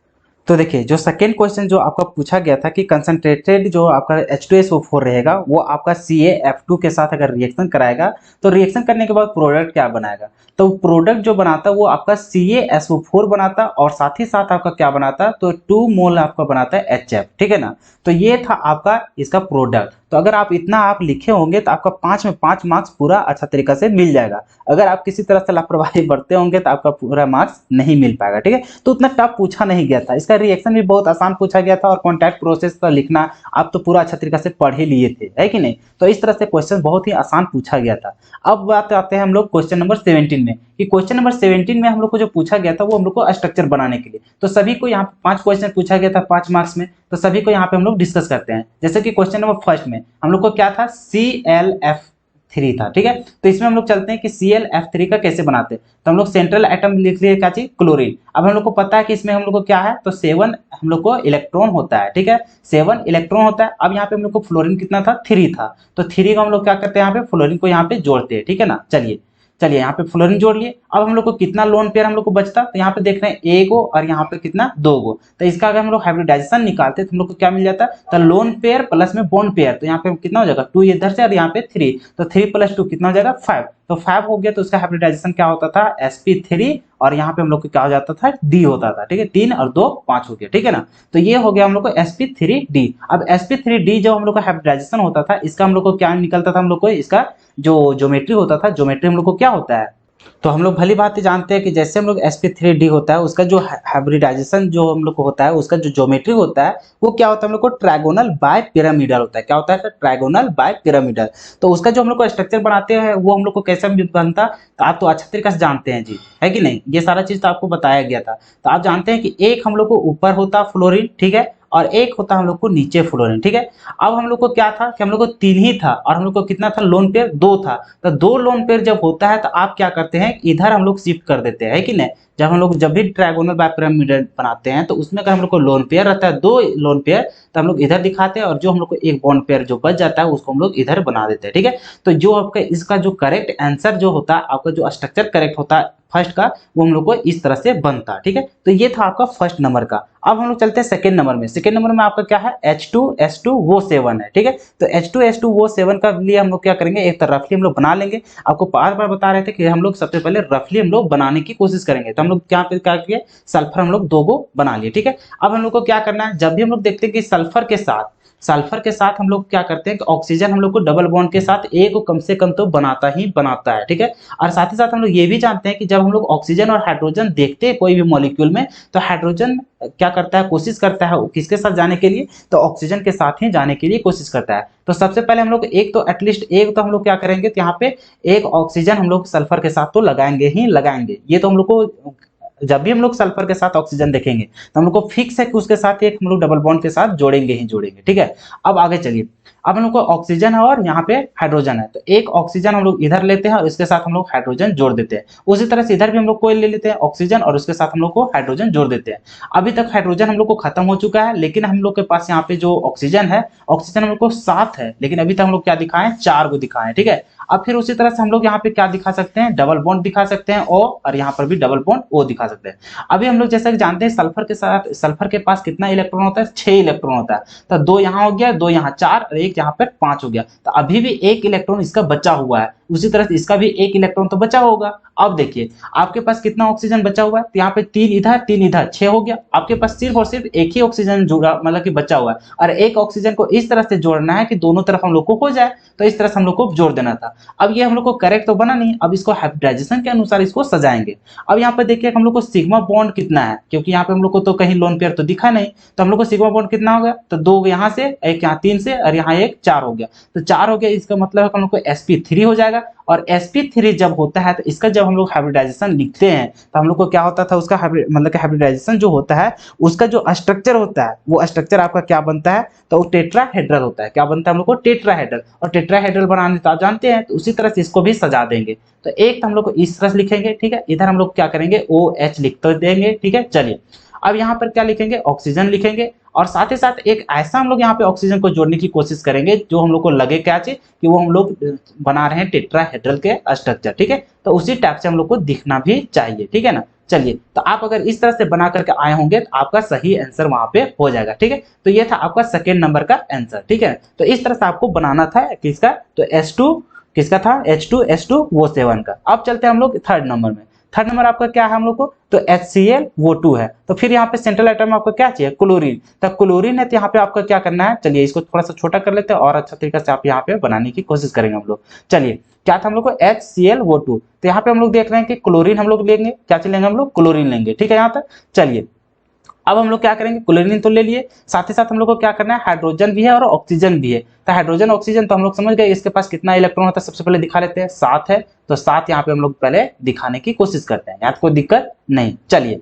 तो देखिए, जो सेकेंड क्वेश्चन जो आपका पूछा गया था कि कंसंट्रेटेड जो आपका H2SO4 रहेगा वो आपका CaF2 के साथ अगर रिएक्शन कराएगा तो रिएक्शन करने के बाद प्रोडक्ट क्या बनाएगा। तो प्रोडक्ट जो बनाता वो आपका CaSO4 बनाता और साथ ही साथ आपका क्या बनाता, तो 2 मोल आपका बनाता है HF। ठीक है ना, तो ये था आपका इसका प्रोडक्ट। तो अगर आप इतना आप लिखे होंगे तो आपका 5 में 5 मार्क्स पूरा अच्छा तरीका से मिल जाएगा। अगर आप किसी तरह से लापरवाही बरते होंगे तो आपका पूरा मार्क्स नहीं मिल पाएगा। ठीक है, तो उतना टफ पूछा नहीं गया था, इसका रिएक्शन भी बहुत आसान पूछा गया था और कॉन्टैक्ट प्रोसेस का लिखना आप तो पूरा अच्छा तरीका से पढ़ ही लिए थे, है कि नहीं। तो इस तरह से क्वेश्चन बहुत ही आसान पूछा गया था। अब बात आते हैं हम लोग क्वेश्चन नंबर 17 में कि क्वेश्चन नंबर 17 में हम लोग को जो पूछा गया था वो हम लोग को स्ट्रक्चर बनाने के लिए, तो सभी को यहाँ पे 5 क्वेश्चन पूछा गया था 5 मार्क्स में, तो सभी को यहाँ पे हम लोग डिस्कस करते हैं। जैसे कि क्वेश्चन नंबर फर्स्ट में हम लोग को क्या था, ClF3 F3 था, ठीक है। तो इसमें हम लोग चलते हैं कि ClF3 का कैसे बनाते हैं। तो हम लोग सेंट्रल एटम लिख लिए क्या चीज, क्लोरीन। अब हम लोग को पता है कि इसमें हम लोग को क्या है, तो 7 हम लोग को इलेक्ट्रॉन होता है, ठीक है, 7 इलेक्ट्रॉन होता है। अब यहाँ पे हम लोग को फ्लोरीन कितना था, 3 था। तो 3 को हम लोग क्या करते हैं, यहाँ पे फ्लोरीन को यहाँ पे जोड़ते हैं, ठीक है ना। चलिए चलिए यहाँ पे फ्लोरीन जोड़ लिए। अब हम लोग को कितना लोन पेयर हम लोग को बचता, तो यहाँ पे देख रहे हैं 1 गो और यहाँ पे कितना 2 गो। तो इसका अगर हम लोग हाइब्रिडाइजेशन निकालते तो हम लोग को क्या मिल जाता, तो लोन पेयर प्लस में बॉन्ड पेयर। तो यहाँ पे कितना हो जाएगा 2 इधर से और यहाँ पे 3, तो 3 + 2 कितना हो जाएगा 5। तो 5 हो गया। तो उसका हाइब्रिडाइजेशन क्या होता था, sp3 और यहाँ पे हम लोग को क्या हो जाता था, d होता था, ठीक है। 3 और 2 5 हो गया, ठीक है ना। तो ये हो गया हम लोग को sp3d। अब sp3d जो हम लोग का हाइब्रिडाइजेशन होता था, इसका हम लोग को क्या निकलता था, हम लोग को इसका जो ज्योमेट्री होता था, ज्योमेट्री हम लोग को क्या होता है, तो हम लोग भली बात जानते हैं कि जैसे हम लोग sp3d होता है, उसका जो हाइब्रिडाइजेशन जो हम लोग को होता है, उसका जो ज्योमेट्री होता है वो क्या होता है, हम लोग को ट्रायगोनल बाय पिरामिडल होता है। क्या होता है, ट्रायगोनल बाय पिरामिडल। तो उसका जो हम लोग को स्ट्रक्चर बनाते हैं वो हम लोग को कैसा बनता, तो आप तो अच्छा तरीके से जानते हैं जी, है कि नहीं। ये सारा चीज तो आपको बताया गया था। तो आप जानते हैं कि एक हम लोग को ऊपर होता फ्लोरीन, ठीक है, और एक होता हम लोग को नीचे फ्लोरीन, ठीक है। अब हम लोग को क्या था कि हम लोग को 3 ही था और हम लोग को कितना था, लोन पेयर 2 था। तो 2 लोन पेयर जब होता है तो आप क्या करते हैं, इधर हम लोग शिफ्ट कर देते हैं, है कि नहीं। जब हम लोग जब भी ट्रायगोनल बाय पिरामिडल बनाते हैं तो उसमें अगर हम लोग को लोन पेयर रहता है 2 लोन पेयर, तो हम लोग इधर दिखाते हैं और जो हम लोग को एक बॉन्ड पेयर जो बच जाता है उसको हम लोग इधर बना देते हैं, ठीक है। तो जो आपका इसका जो करेक्ट आंसर जो होता है, आपका जो स्ट्रक्चर करेक्ट होता है फर्स्ट का, वो हम लोग को इस तरह से बनता, ठीक है। तो ये था आपका फर्स्ट नंबर का। अब हम लोग चलते हैं सेकंड नंबर में। सेकंड नंबर में आपका क्या है, H2S2O7 है, ठीक है। तो H2S2O7 का लिए हम लोग क्या करेंगे, एक तो रफली हम लोग बना लेंगे। आपको बार बार बता रहे थे कि हम लोग सबसे पहले रफली हम लोग बनाने की कोशिश करेंगे। तो हम लोग क्या पे क्या किए, सल्फर हम लोग 2 गो बना लिए, ठीक है। अब हम लोग को क्या करना है, जब भी हम लोग देखते हैं कि सल्फर के साथ हम लोग क्या करते हैं कि ऑक्सीजन हम लोग को डबल बॉन्ड के साथ एक को कम से कम तो बनाता ही बनाता है, ठीक है। और साथ ही साथ हम लोग ये भी जानते हैं कि जब हम लोग ऑक्सीजन और हाइड्रोजन देखते हैं कोई भी मॉलिक्यूल में, तो हाइड्रोजन क्या करता है, कोशिश करता है किसके साथ जाने के लिए, तो ऑक्सीजन के साथ ही जाने के लिए कोशिश करता है। तो सबसे पहले हम लोग एक तो एटलीस्ट एक तो हम लोग क्या करेंगे, तो यहाँ पे एक ऑक्सीजन हम लोग सल्फर के साथ तो लगाएंगे ही लगाएंगे। ये तो हम लोग को जब भी हम लोग सल्फर के साथ ऑक्सीजन देखेंगे तो हम लोग को फिक्स है कि उसके साथ एक हम लोग डबल बॉन्ड के साथ जोड़ेंगे ही जोड़ेंगे, ठीक है। अब आगे चलिए। अब हम लोग को ऑक्सीजन है और यहाँ पे हाइड्रोजन है, तो एक ऑक्सीजन हम लोग इधर लेते हैं और इसके साथ हम लोग हाइड्रोजन जोड़ देते हैं। उसी तरह से इधर भी हम लोग कोई ले लेते हैं ऑक्सीजन और उसके साथ हम लोग को हाइड्रोजन जोड़ देते हैं। अभी तक हाइड्रोजन हम लोग को खत्म हो चुका है, लेकिन हम लोग के पास यहाँ पे जो ऑक्सीजन है, ऑक्सीजन हम लोग को 7 है, लेकिन अभी तक हम लोग क्या दिखाएं, 4 को दिखाएं, ठीक है। अब फिर उसी तरह से हम लोग यहाँ पे क्या दिखा सकते हैं, डबल बॉन्ड दिखा सकते हैं ओ, और यहाँ पर भी डबल बॉन्ड ओ दिखा सकते हैं। अभी हम लोग जैसा कि जानते हैं सल्फर के साथ सल्फर के पास कितना इलेक्ट्रॉन होता है, 6 इलेक्ट्रॉन होता है। तो 2 यहाँ हो गया, 2 यहाँ 4 और 1 यहाँ पर 5 हो गया। तो अभी भी 1 इलेक्ट्रॉन इसका बचा हुआ है, उसी तरह से इसका भी 1 इलेक्ट्रॉन तो बचा होगा। अब देखिए आपके पास कितना ऑक्सीजन बचा हुआ है, तो यहाँ पे 3 इधर 3 इधर 6 हो गया। आपके पास सिर्फ और सिर्फ एक ही ऑक्सीजन जुड़ा मतलब कि बचा हुआ है, और एक ऑक्सीजन को इस तरह से जोड़ना है कि दोनों तरफ हम लोग को हो जाए, तो इस तरह से हम लोग को जोड़ देना था। अब ये हम लोग को करेक्ट तो बना नहीं, अब इसको हाइब्रिडाइजेशन के अनुसार इसको सजाएंगे। अब यहाँ पे देखिए हम लोग को सिग्मा बॉन्ड कितना है, क्योंकि यहाँ पे हम लोग को तो कहीं लोन पेयर तो दिखा नहीं, तो हम लोग को सिग्मा बॉन्ड कितना हो गया, तो 2 यहाँ से, एक यहाँ 3 से और यहाँ एक 4 हो गया। तो 4 हो गया, इसका मतलब है हम लोग को sp3 हो जाएगा। और sp3 जब होता है तो इसका जब हम लोग हाइब्रिडाइजेशन लिखते हैं तो हम लोग को क्या होता था, उसका मतलब कि हाइब्रिडाइजेशन जो होता है उसका जो स्ट्रक्चर होता है, वो स्ट्रक्चर आपका क्या बनता है, तो टेट्राहेड्रल होता है। क्या बनता है हम लोग को, टेट्राहेड्रल। और टेट्राहेड्रल बनाने तो आप जानते हैं, तो उसी तरह से इसको भी सजा देंगे। तो एक तो हम लोग को इस तरह से लिखेंगे, ठीक है। इधर हम लोग क्या करेंगे, OH लिख तो देंगे, ठीक है। चलिए अब यहाँ पर क्या लिखेंगे, ऑक्सीजन लिखेंगे, और साथ ही साथ एक ऐसा हम लोग यहाँ पे ऑक्सीजन को जोड़ने की कोशिश करेंगे जो हम लोग को लगे क्या चीज, कि वो हम लोग बना रहे हैं टेट्राहेड्रल के स्ट्रक्चर, ठीक है। तो उसी टाइप से हम लोग को दिखना भी चाहिए, ठीक है ना। चलिए तो आप अगर इस तरह से बना करके आए होंगे तो आपका सही आंसर वहां पे हो जाएगा, ठीक है। तो ये था आपका सेकेंड नंबर का आंसर, ठीक है। तो इस तरह से आपको बनाना था किसका, तो S2 किसका था, H2S2O7 का। अब चलते हैं हम लोग थर्ड नंबर में। थर्ड नंबर आपका क्या है हम लोग को, तो HClO2 है। तो फिर यहाँ पे सेंट्रल एटम आपको क्या चाहिए, क्लोरीन। तो क्लोरीन है, तो यहाँ पे आपका क्या करना है, चलिए इसको थोड़ा सा छोटा कर लेते हैं और अच्छा तरीके से आप यहाँ पे बनाने की कोशिश करेंगे हम लोग। चलिए क्या था हम लोग को, HClO2। तो यहाँ पे हम लोग देख रहे हैं कि क्लोरीन हम लोग लेंगे, क्या चलेंगे हम लोग, क्लोरीन लेंगे, ठीक है यहाँ तक। चलिए अब हम लोग क्या करेंगे, क्लोरीन तो ले लिए, साथ ही साथ हम लोग को क्या करना है, हाइड्रोजन भी है और ऑक्सीजन भी है। तो हाइड्रोजन ऑक्सीजन तो हम लोग समझ गए, इसके पास कितना इलेक्ट्रॉन होता है, सबसे पहले दिखा लेते हैं, 7 है। तो 7 यहाँ पे हम लोग पहले दिखाने की कोशिश करते हैं, यहाँ कोई दिक्कत नहीं। चलिए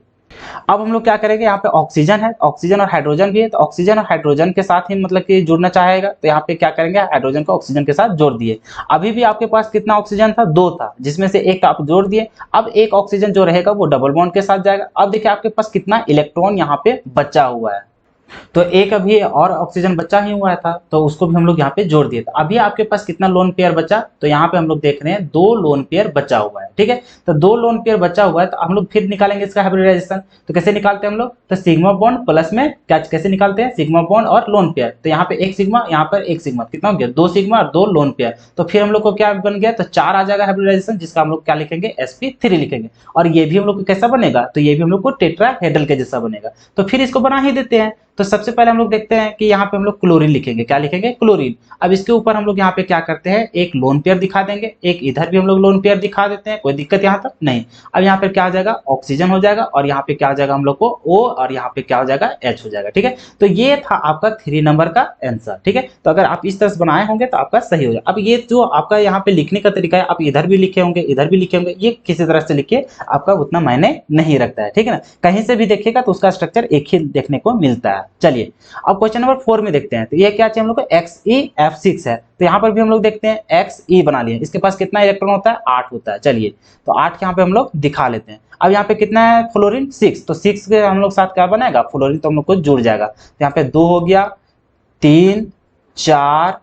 अब हम लोग क्या करेंगे, यहाँ पे ऑक्सीजन है, ऑक्सीजन और हाइड्रोजन भी है, तो ऑक्सीजन और हाइड्रोजन के साथ ही मतलब कि जुड़ना चाहेगा, तो यहाँ पे क्या करेंगे, हाइड्रोजन को ऑक्सीजन के साथ जोड़ दिए। अभी भी आपके पास कितना ऑक्सीजन था, 2 था, जिसमें से एक आप जोड़ दिए। अब एक ऑक्सीजन जो रहेगा वो डबल बॉन्ड के साथ जाएगा। अब देखिए आपके पास कितना इलेक्ट्रॉन यहाँ पे बचा हुआ है, तो एक अभी और ऑक्सीजन बचा ही हुआ था, तो उसको भी हम लोग यहाँ पे जोड़ दिए। तो अभी आपके पास कितना लोन पेयर बचा, तो यहाँ पे हम लोग देख रहे हैं 2 लोन पेयर बचा हुआ है। ठीक है, तो 2 लोन पेयर बचा हुआ है, तो हम लोग फिर निकालेंगे इसका हाइब्रिडाइजेशन। तो कैसे निकालते हैं हम लोग, तो सिग्मा बॉन्ड प्लस में क्या कैसे निकालते हैं, सिग्मा बॉन्ड और लोन पेयर। तो यहाँ पे एक सिग्मा, यहाँ पर एक सिग्मा, कितना हो गया, 2 सिग्मा और 2 लोन पेयर। तो फिर हम लोग को क्या बन गया, तो 4 आ जाएगा हाइब्रिडाइजेशन, जिसका हम लोग क्या लिखेंगे, sp3 लिखेंगे। और ये भी हम लोग को कैसा बनेगा, तो ये भी हम लोग को टेट्राहेड्रल के जैसा बनेगा। तो फिर इसको बना ही देते हैं। तो सबसे पहले हम लोग देखते हैं कि यहाँ पे हम लोग क्लोरीन लिखेंगे, क्या लिखेंगे, क्लोरीन। अब इसके ऊपर हम लोग यहाँ पे क्या करते हैं, एक लोन पेयर दिखा देंगे, एक इधर भी हम लोग लोन पेयर दिखा देते हैं, कोई दिक्कत यहाँ तक नहीं। अब यहाँ पे क्या हो जाएगा, ऑक्सीजन हो जाएगा, और यहाँ पे क्या हो जाएगा हम लोग को O, और यहाँ पे क्या हो जाएगा, H हो जाएगा। ठीक है, तो ये था आपका 3 नंबर का आंसर। ठीक है, तो अगर आप इस तरह से बनाए होंगे तो आपका सही हो जाएगा। अब ये जो आपका यहाँ पे लिखने का तरीका है, आप इधर भी लिखे होंगे, इधर भी लिखे होंगे, ये किसी तरह से लिखिए, आपका उतना मायने नहीं रखता है। ठीक है ना, कहीं से भी देखिएगा तो उसका स्ट्रक्चर एक ही देखने को मिलता है। चलिए अब क्वेश्चन नंबर 4 में देखते हैं। तो ये क्या चाहिए हम लोग को, XeF6 है, तो यहाँ पर भी हम लोग देखते हैं Xe बना लिए। इसके पास कितना इलेक्ट्रॉन होता है, 8 होता है। चलिए तो 8 यहाँ पे हम लोग दिखा लेते हैं। अब यहाँ पे कितना है फ्लोरीन, 6, तो 6 के हम लोग साथ क्या बनेगा, फ्लोरीन, तो हम लोग को जुड़ जाएगा। तो यहाँ पे 2 हो गया, 3, 4,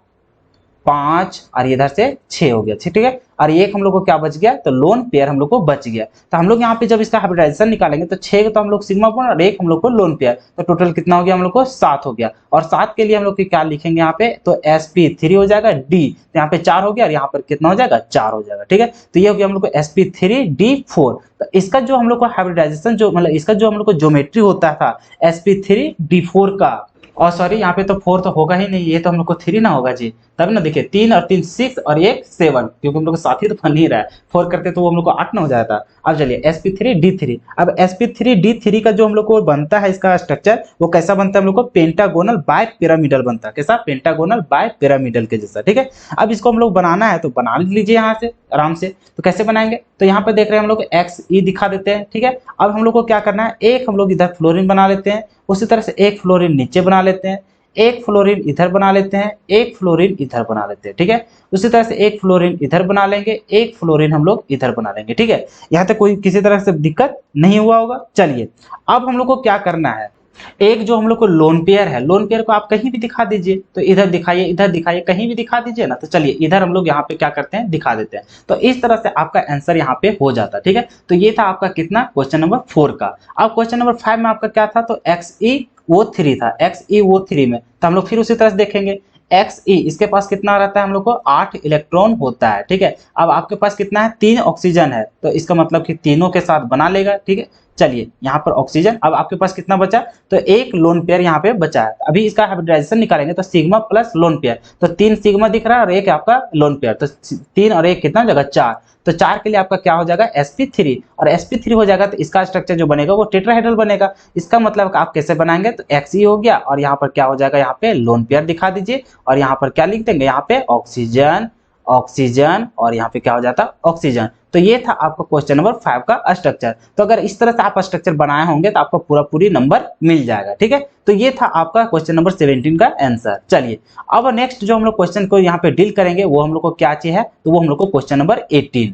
5 और इधर से 6 हो गया। ठीक है, और एक हम लोग को क्या बच गया, तो लोन पेयर हम लोग को बच गया। तो हम लोग यहाँ पे जब इसका हाइब्रिडाइजेशन निकालेंगे तो 6 तो हम लोग सिग्मा बॉन्ड और एक हम लोग को लोन पेयर, तो टोटल कितना हो गया हम लोग को, 7 हो गया। और 7 के लिए हम लोग क्या लिखेंगे यहाँ पे, तो sp3 हो जाएगा d, तो यहाँ पे 4 हो गया, और यहाँ पर कितना हो जाएगा, 4 हो जाएगा। ठीक है, तो ये हो गया हम लोग को sp3d4। तो इसका जो हम लोग को हाइब्रिडाइजेशन जो मतलब इसका जो हम लोग को ज्योमेट्री होता था sp3d4 का, और सॉरी यहाँ पे तो 4 तो होगा ही नहीं, ये तो हम लोग को 3 ना होगा जी, तब ना। देखिए 3 और 3 6 और 1 7, क्योंकि हम लोग को साथ ही तो बन नहीं रहा है, 4 करते तो वो हम लोग को 8 ना हो जाता। अब चलिए sp3d3। अब sp3d3 का जो हम लोग को बनता है इसका स्ट्रक्चर, वो कैसा बनता है हम लोग को, पेंटागोनल बाय पिरामिडल बनता है। कैसा, पेंटागोनल बाय पिरामिडल के जैसा। ठीक है, अब इसको हम लोग बनाना है तो बना लीजिए यहाँ से आराम से। तो कैसे बनाएंगे, तो यहाँ पर देख रहे हैं हम लोग Xe दिखा देते हैं। ठीक है, अब हम लोग को क्या करना है, एक हम लोग इधर फ्लोरीन बना लेते हैं, उसी तरह से एक फ्लोरीन नीचे बना लेते हैं, एक फ्लोरीन इधर बना लेते हैं, एक फ्लोरीन इधर बना लेते हैं। ठीक है, उसी तरह से एक फ्लोरीन इधर बना लेंगे, एक फ्लोरीन हम लोग इधर बना लेंगे। ठीक है, यहाँ तक कोई किसी तरह से दिक्कत नहीं हुआ होगा। चलिए अब हम लोग को क्या करना है, एक जो हम लोग को लोन पेयर है, लोन पेयर को आप कहीं भी दिखा दीजिए, तो इधर दिखाइए, इधर दिखाइए, कहीं भी दिखा दीजिए ना। तो चलिए इधर हम लोग यहाँ पे क्या करते हैं, दिखा देते हैं। तो इस तरह से आपका आंसर यहाँ पे हो जाता है। ठीक है, तो ये था आपका कितना, क्वेश्चन नंबर 4 का। अब क्वेश्चन नंबर 5 में आपका क्या था, तो XeO3 था, XeO3 में तो हम लोग फिर उसी तरह से देखेंगे। Xe इसके पास कितना रहता है हम लोग को, 8 इलेक्ट्रॉन होता है। ठीक है, अब आपके पास कितना है, 3 ऑक्सीजन है, तो इसका मतलब कि तीनों के साथ बना लेगा। ठीक है, चलिए यहाँ पर ऑक्सीजन, अब आपके पास कितना बचा, तो एक लोन पेयर यहाँ पे बचा है। अभी इसका हाइब्रिडाइजेशन निकालेंगे तो सिग्मा प्लस लोन पेयर, तो 3 सिग्मा दिख रहा है और एक आपका लोन पेयर, तो 3 और 1 कितना हो जाएगा, 4। तो 4 के लिए आपका क्या हो जाएगा, sp3, और sp3 हो जाएगा तो इसका स्ट्रक्चर जो बनेगा वो टेट्राहेड्रल बनेगा। इसका मतलब आप कैसे बनाएंगे, तो Xe हो गया, और यहाँ पर क्या हो जाएगा, यहाँ पे लोन पेयर दिखा दीजिए, और यहाँ पर क्या लिख देंगे, यहाँ पे ऑक्सीजन, ऑक्सीजन, और यहाँ पे क्या हो जाता, ऑक्सीजन। तो ये था आपका क्वेश्चन नंबर 5 का स्ट्रक्चर। तो अगर इस तरह से आप स्ट्रक्चर बनाए होंगे तो आपको पूरी नंबर मिल जाएगा। ठीक है, तो ये था आपका क्वेश्चन नंबर 17 का आंसर। चलिए अब नेक्स्ट जो हम लोग क्वेश्चन को यहाँ पे डील करेंगे वो हम लोग को क्या चाहिए है, तो वो हम लोग को क्वेश्चन नंबर 18।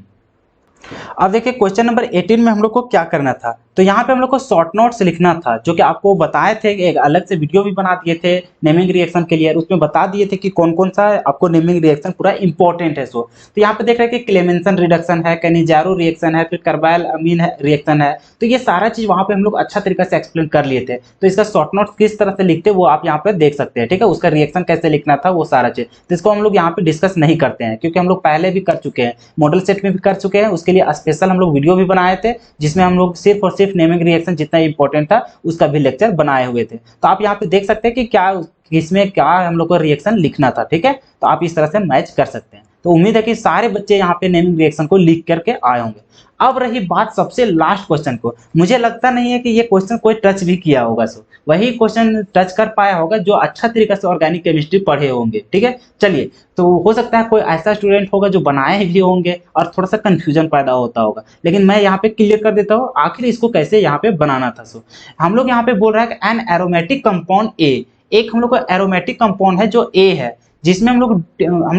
अब देखिए क्वेश्चन नंबर 18 में हम लोग को क्या करना था, तो यहाँ पे हम लोग को शॉर्ट नोट्स लिखना था, जो कि आपको बताए थे, एक अलग से वीडियो भी बना दिए थे नेमिंग रिएक्शन के लिए, उसमें बता दिए थे कि कौन कौन सा आपको नेमिंग रिएक्शन पूरा इंपॉर्टेंट है। सो तो यहाँ पे देख रहे हैं कि क्लेमेंसन रिडक्शन है, कैनिजारो रिएक्शन है, फिर कार्बाइल अमीन रिएक्शन है, तो ये सारा चीज वहाँ पे हम लोग अच्छा तरीके से एक्सप्लेन कर लिए थे। तो इसका शॉर्ट नोट्स किस तरह से लिखते वो आप यहाँ पे देख सकते हैं। ठीक है, उसका रिएक्शन कैसे लिखना था वो सारा चीज, तो इसको हम लोग यहाँ पे डिस्कस नहीं करते हैं, क्योंकि हम लोग पहले भी कर चुके हैं, मॉडल सेट में भी कर चुके हैं, उसके लिए स्पेशल हम लोग वीडियो भी बनाए थे, जिसमें हम लोग सिर्फ और सिर्फ नेमिंग रिएक्शन जितना इंपॉर्टेंट था उसका भी लेक्चर बनाए हुए थे। तो आप यहाँ पे देख सकते हैं कि क्या इसमें क्या हम लोग को रिएक्शन लिखना था। ठीक है, तो आप इस तरह से मैच कर सकते हैं। तो उम्मीद है कि सारे बच्चे यहाँ पे नेमिंग रिएक्शन को लिख करके आए होंगे। अब रही बात सबसे लास्ट क्वेश्चन को, मुझे लगता नहीं है कि ये क्वेश्चन कोई टच भी किया होगा, सो वही क्वेश्चन टच कर पाया होगा जो अच्छा तरीके से ऑर्गेनिक केमिस्ट्री पढ़े होंगे। ठीक है, चलिए, तो हो सकता है कोई ऐसा स्टूडेंट होगा जो बनाए भी होंगे और थोड़ा सा कंफ्यूजन पैदा होता होगा, लेकिन मैं यहाँ पे क्लियर कर देता हूँ आखिर इसको कैसे यहाँ पे बनाना था। सो हम लोग यहाँ पे बोल रहा है कि एन एरोमेटिक कंपाउंड ए, एक हम लोग को एरोमेटिक कंपाउंड है जो ए है, जिसमें हम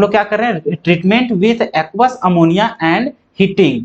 लोग क्या कर रहे हैं, treatment with aqueous ammonia and heating.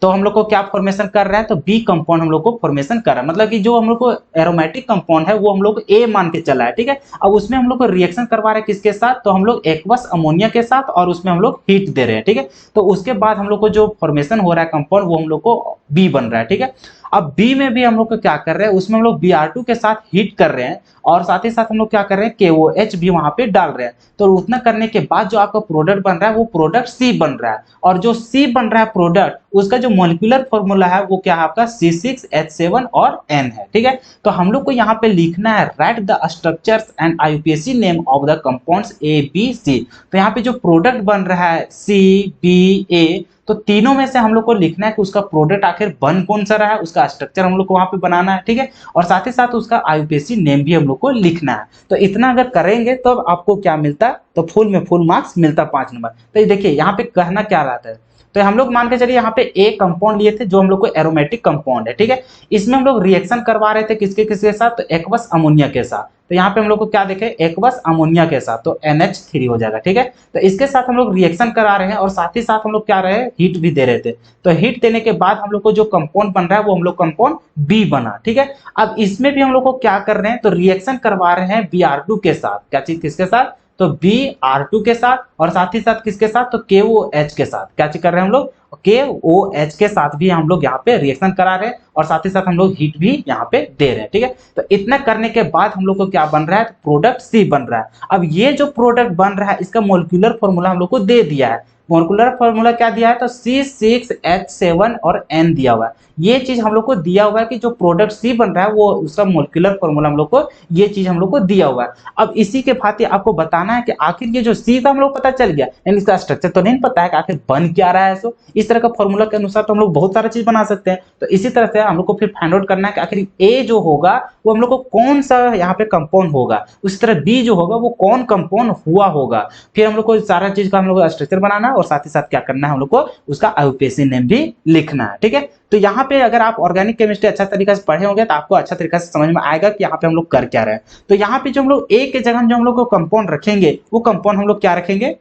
तो हम लोग को क्या फॉर्मेशन कर रहा है, तो बी कंपाउंड हम लोग को फॉर्मेशन कर रहा है, मतलब कि जो हम लोग को एरोमेटिक कंपाउंड है वो हम लोग ए मान के चला है। ठीक है, अब उसमें हम लोग को रिएक्शन करवा रहे हैं किसके साथ, तो हम लोग एक्वस अमोनिया के साथ, और उसमें हम लोग हीट दे रहे हैं। ठीक है, तो उसके बाद हम लोग को जो फॉर्मेशन हो रहा है कंपाउंड वो हम लोग को बी बन रहा है। ठीक है, अब बी में भी हम लोग को क्या कर रहे हैं, उसमें हम लोग Br2 के साथ हीट कर रहे हैं, और साथ ही साथ हम लोग क्या कर रहे हैं, KOH भी वहां पे डाल रहे हैं। तो उतना करने के बाद जो आपका प्रोडक्ट बन रहा है वो प्रोडक्ट सी बन रहा है, और जो सी बन रहा है प्रोडक्ट, उसका जो मॉलिक्यूलर फॉर्मूला है वो क्या है आपका C6H7 और N है। ठीक है, तो हम लोग को यहाँ पे लिखना है right the structures and IUPAC name of the compounds ABC। तो यहाँ पे जो प्रोडक्ट बन रहा है CBA, तो तीनों में से हम लोग को लिखना है कि उसका प्रोडक्ट आखिर बन कौन सा रहा है, उसका स्ट्रक्चर हम लोग को वहां पे बनाना है। ठीक है, और साथ ही साथ उसका IUPAC नेम भी हम लोग को लिखना है। तो इतना अगर करेंगे तो आपको क्या मिलता है, तो फुल में फुल मार्क्स मिलता 5 नंबर। तो ये देखिए यहाँ पे कहना क्या रहता है, तो हम लोग मान के चलिए यहाँ पे ए कंपाउंड लिए थे जो हम लोग को एरोमेटिक कंपाउंड है। ठीक है, इसमें हम लोग रिएक्शन करवा रहे थे किसके किसके साथ, तो एक्वस अमोनिया के साथ। तो यहाँ पे हम लोग को क्या देखे, एक्वस अमोनिया के साथ, तो NH3 हो जाएगा। ठीक है, तो इसके साथ हम लोग रिएक्शन करा रहे हैं, और साथ ही साथ हम लोग क्या रहे हैं, हीट भी दे रहे थे। तो हीट देने के बाद हम लोग को जो कंपाउंड बन रहा है वो हम लोग कंपाउंड बी बना। ठीक है, अब इसमें भी हम लोग को क्या कर रहे हैं, तो रिएक्शन करवा रहे हैं Br2 के साथ, क्या चीज किसके साथ, तो Br2 के साथ, और साथ ही साथ किसके साथ, तो KOH के साथ। क्या चीज कर रहे हैं हम लोग, KOH के साथ भी हम लोग यहाँ पे रिएक्शन करा रहे हैं, और साथ ही साथ हम लोग हीट भी यहाँ पे दे रहे हैं। ठीक है, तो इतना करने के बाद हम लोग को क्या बन रहा है, प्रोडक्ट सी बन रहा है। अब ये जो प्रोडक्ट बन रहा है इसका मोलिक्यूलर फॉर्मूला हम लोग को दे दिया है। मोलिकुलर फॉर्मूला क्या दिया है, तो C6H7 और N दिया हुआ है। ये चीज हम लोग को दिया हुआ है कि जो प्रोडक्ट सी बन रहा है वो उसका मोलिकुलर फॉर्मूला हम लोग को, ये चीज हम लोग को दिया हुआ है। अब इसी के भांति आपको बताना है कि आखिर ये जो सी का हम लोग पता चल गया, यानी इसका स्ट्रक्चर तो नहीं पता है कि आखिर बन क्या रहा है। सो इस तरह का फॉर्मूला के अनुसार तो हम लोग बहुत सारा चीज बना सकते हैं। तो इसी तरह से हम लोग को फिर फाइंड आउट करना है कि आखिर ए जो होगा वो हम लोग को कौन सा यहाँ पे कंपाउंड होगा, उसी तरह बी जो होगा वो कौन कंपाउंड हुआ होगा। फिर हम लोग को सारा चीज का हम लोग को स्ट्रक्चर बनाना है, और साथ ही साथ क्या करना है, हम लोग को उसका IUPAC नेम भी लिखना है। ठीक है, तो यहाँ पे अगर आप ऑर्गेनिक केमिस्ट्री अच्छा तरीके से पढ़े होंगे तो आपको अच्छा तरीके से समझ में आएगा कि यहाँ पे हम लोग कर क्या रहे हैं। तो यहाँ पे जो हम लोग ए के जगह जो हम लोग को कंपाउंड रखेंगे वो कंपाउंड हम लोग क्या रखेंगे,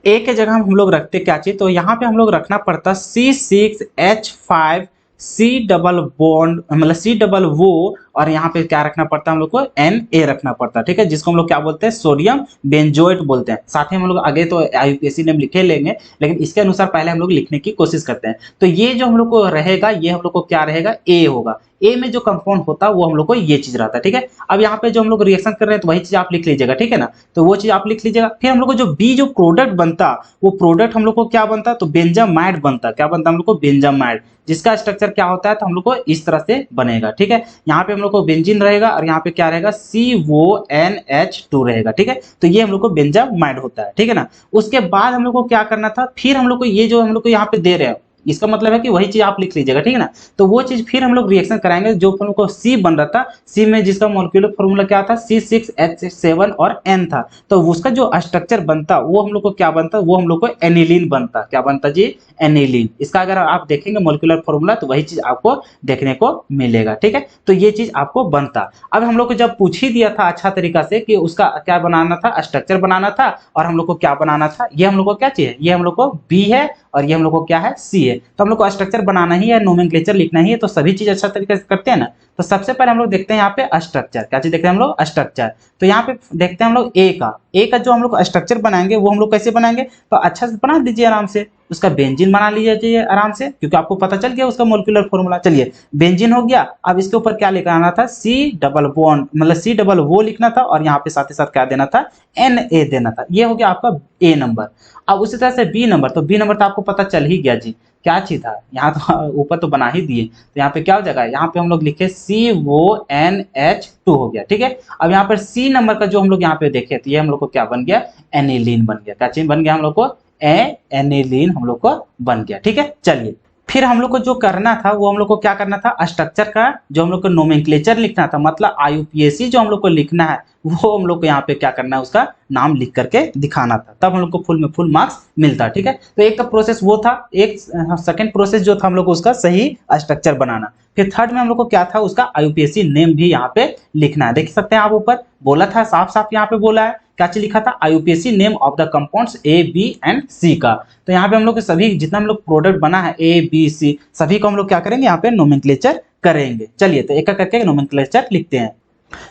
ए के जगह हम लोग रखते क्या चीज, तो यहाँ पे हम लोग रखना पड़ता C6H5 C डबल बॉन्ड, मतलब C डबल वो, और यहाँ पे क्या रखना पड़ता है हम लोग को, Na रखना पड़ता है। ठीक है, जिसको हम लोग क्या बोलते हैं, सोडियम बेंजोएट बोलते हैं। साथ ही हम लोग आगे तो IUPAC नेम लिखे लेंगे, लेकिन इसके अनुसार पहले हम लोग लिखने की कोशिश करते हैं। तो ये जो हम लोग को रहेगा, ये हम लोग को क्या रहेगा, ए होगा। ए में जो कंपाउंड होता है वो हम लोग को ये चीज रहता है। ठीक है, अब यहाँ पे जो हम लोग रिएक्शन कर रहे हैं तो वही चीज आप लिख लीजिएगा। ठीक है ना, तो वो चीज आप लिख लीजिएगा। फिर हम लोग को जो बी जो प्रोडक्ट बनता, वो प्रोडक्ट हम लोग को क्या बनता, तो बेंजामाइड बनता। क्या बनता हम लोग को, बेंजामाइड, जिसका स्ट्रक्चर क्या होता है, तो हम लोग को इस तरह से बनेगा। ठीक है, यहाँ पे हम लोग को बेंजीन रहेगा, और यहाँ पे क्या रहेगा, CONH2 रहेगा। ठीक है, तो ये हम लोग को बेंजामाइड होता है। ठीक है ना, उसके बाद हम लोग को क्या करना था, फिर हम लोग को ये जो हम लोग को यहाँ पे दे रहे हैं, इसका मतलब है कि वही चीज आप लिख लीजिएगा। ठीक है ना, तो वो चीज फिर हम लोग रिएक्शन कराएंगे जो हम लोग को सी बन रहा था, सी में जिसका मॉलिक्यूलर फॉर्मूला क्या था, C6H7 और N था। तो उसका जो स्ट्रक्चर बनता वो हम लोग को क्या बनता, वो हम लोग को एनिलीन बनता। क्या बनता जी, एनिलीन। इसका अगर आप देखेंगे मॉलिक्यूलर फॉर्मूला तो वही चीज आपको देखने को मिलेगा। ठीक है, तो ये चीज आपको बनता। अब हम लोग को जब पूछ ही दिया था अच्छा तरीका से कि उसका क्या बनाना था, स्ट्रक्चर बनाना था, और हम लोग को क्या बनाना था, ये हम लोग को क्या चाहिए, ये हम लोग को बी है, और ये हम लोग को क्या है, सी है। तो हम लोग को स्ट्रक्चर बनाना ही है, नोमेनक्लेचर लिखना ही है, तो सभी चीज अच्छा तरीके से करते हैं ना। तो सबसे पहले हम लोग देखते हैं यहाँ पे स्ट्रक्चर, क्या चीज देखते हैं हम लोग, स्ट्रक्चर। तो यहाँ पे देखते हैं हम लोग ए का जो हम लोग स्ट्रक्चर बनाएंगे वो हम लोग कैसे बनाएंगे, तो अच्छा से बना दीजिए आराम से। उसका बेंजीन बना लीजिए आराम से, क्योंकि आपको पता चल गया उसका मोलिकुलर फॉर्मूला। चलिए, बेंजीन हो गया। अब इसके ऊपर क्या लिखना आना था, C डबल बॉन्ड, मतलब C डबल वो लिखना था, और यहाँ पे साथ ही साथ क्या देना था, Na देना था। ये हो गया आपका ए नंबर। अब उसी तरह से बी नंबर, तो बी नंबर तो आपको पता चल ही गया जी क्या चीज था, यहाँ तो ऊपर तो बना ही दिए। तो यहाँ पे क्या हो जाएगा, यहाँ पे हम लोग लिखे CONH2 हो गया। ठीक है, अब यहाँ पर सी नंबर का जो हम लोग यहाँ पे देखे तो ये हम लोग को क्या बन गया, एनिलीन बन गया। क्या चीज बन गया हम लोग को, एनिलीन हम लोग को बन गया। ठीक है, चलिए फिर हम लोग को जो करना था वो हम लोग को क्या करना था, स्ट्रक्चर का जो हम लोग को नोमेनक्लेचर लिखना था, मतलब आईयूपीएसी जो हम लोग को लिखना है वो हम लोग को यहाँ पे क्या करना है, उसका नाम लिख करके दिखाना था, तब हम लोग को फुल में फुल मार्क्स मिलता। ठीक है, तो एक तो प्रोसेस वो था, एक सेकंड प्रोसेस जो था हम लोग को उसका सही स्ट्रक्चर बनाना। फिर थर्ड में हम लोग को क्या था, उसका आईयूपीएसी नेम भी यहाँ पे लिखना है। देख सकते हैं आप ऊपर बोला था, साफ साफ यहाँ पे बोला है, क्या चीज लिखा था, IUPAC name of the compounds A B and C का। तो यहाँ पे हम लोग के सभी जितना हम लोग प्रोडक्ट बना है ए बी सी सभी को हम लोग क्या करेंगे, यहाँ पे नोमेनक्लेचर करेंगे। चलिए तो एक एक करके नोमेनक्लेचर लिखते हैं।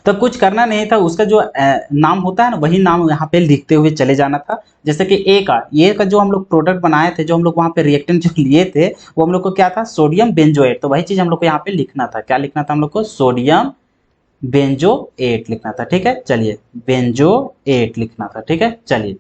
तो कुछ करना नहीं था, उसका जो नाम होता है ना वही नाम यहाँ पे लिखते हुए चले जाना था। जैसे कि ए का जो हम लोग प्रोडक्ट बनाए थे, जो हम लोग वहाँ पे रिएक्टेंट जो लिए थे वो हम लोग को क्या था, सोडियम बेंजोएट। तो वही चीज हम लोग को यहाँ पे लिखना था, क्या लिखना था हम लोग को, सोडियम बेंजोएट लिखना था। ठीक है, चलिए बेंजोएट लिखना था। ठीक है, चलिए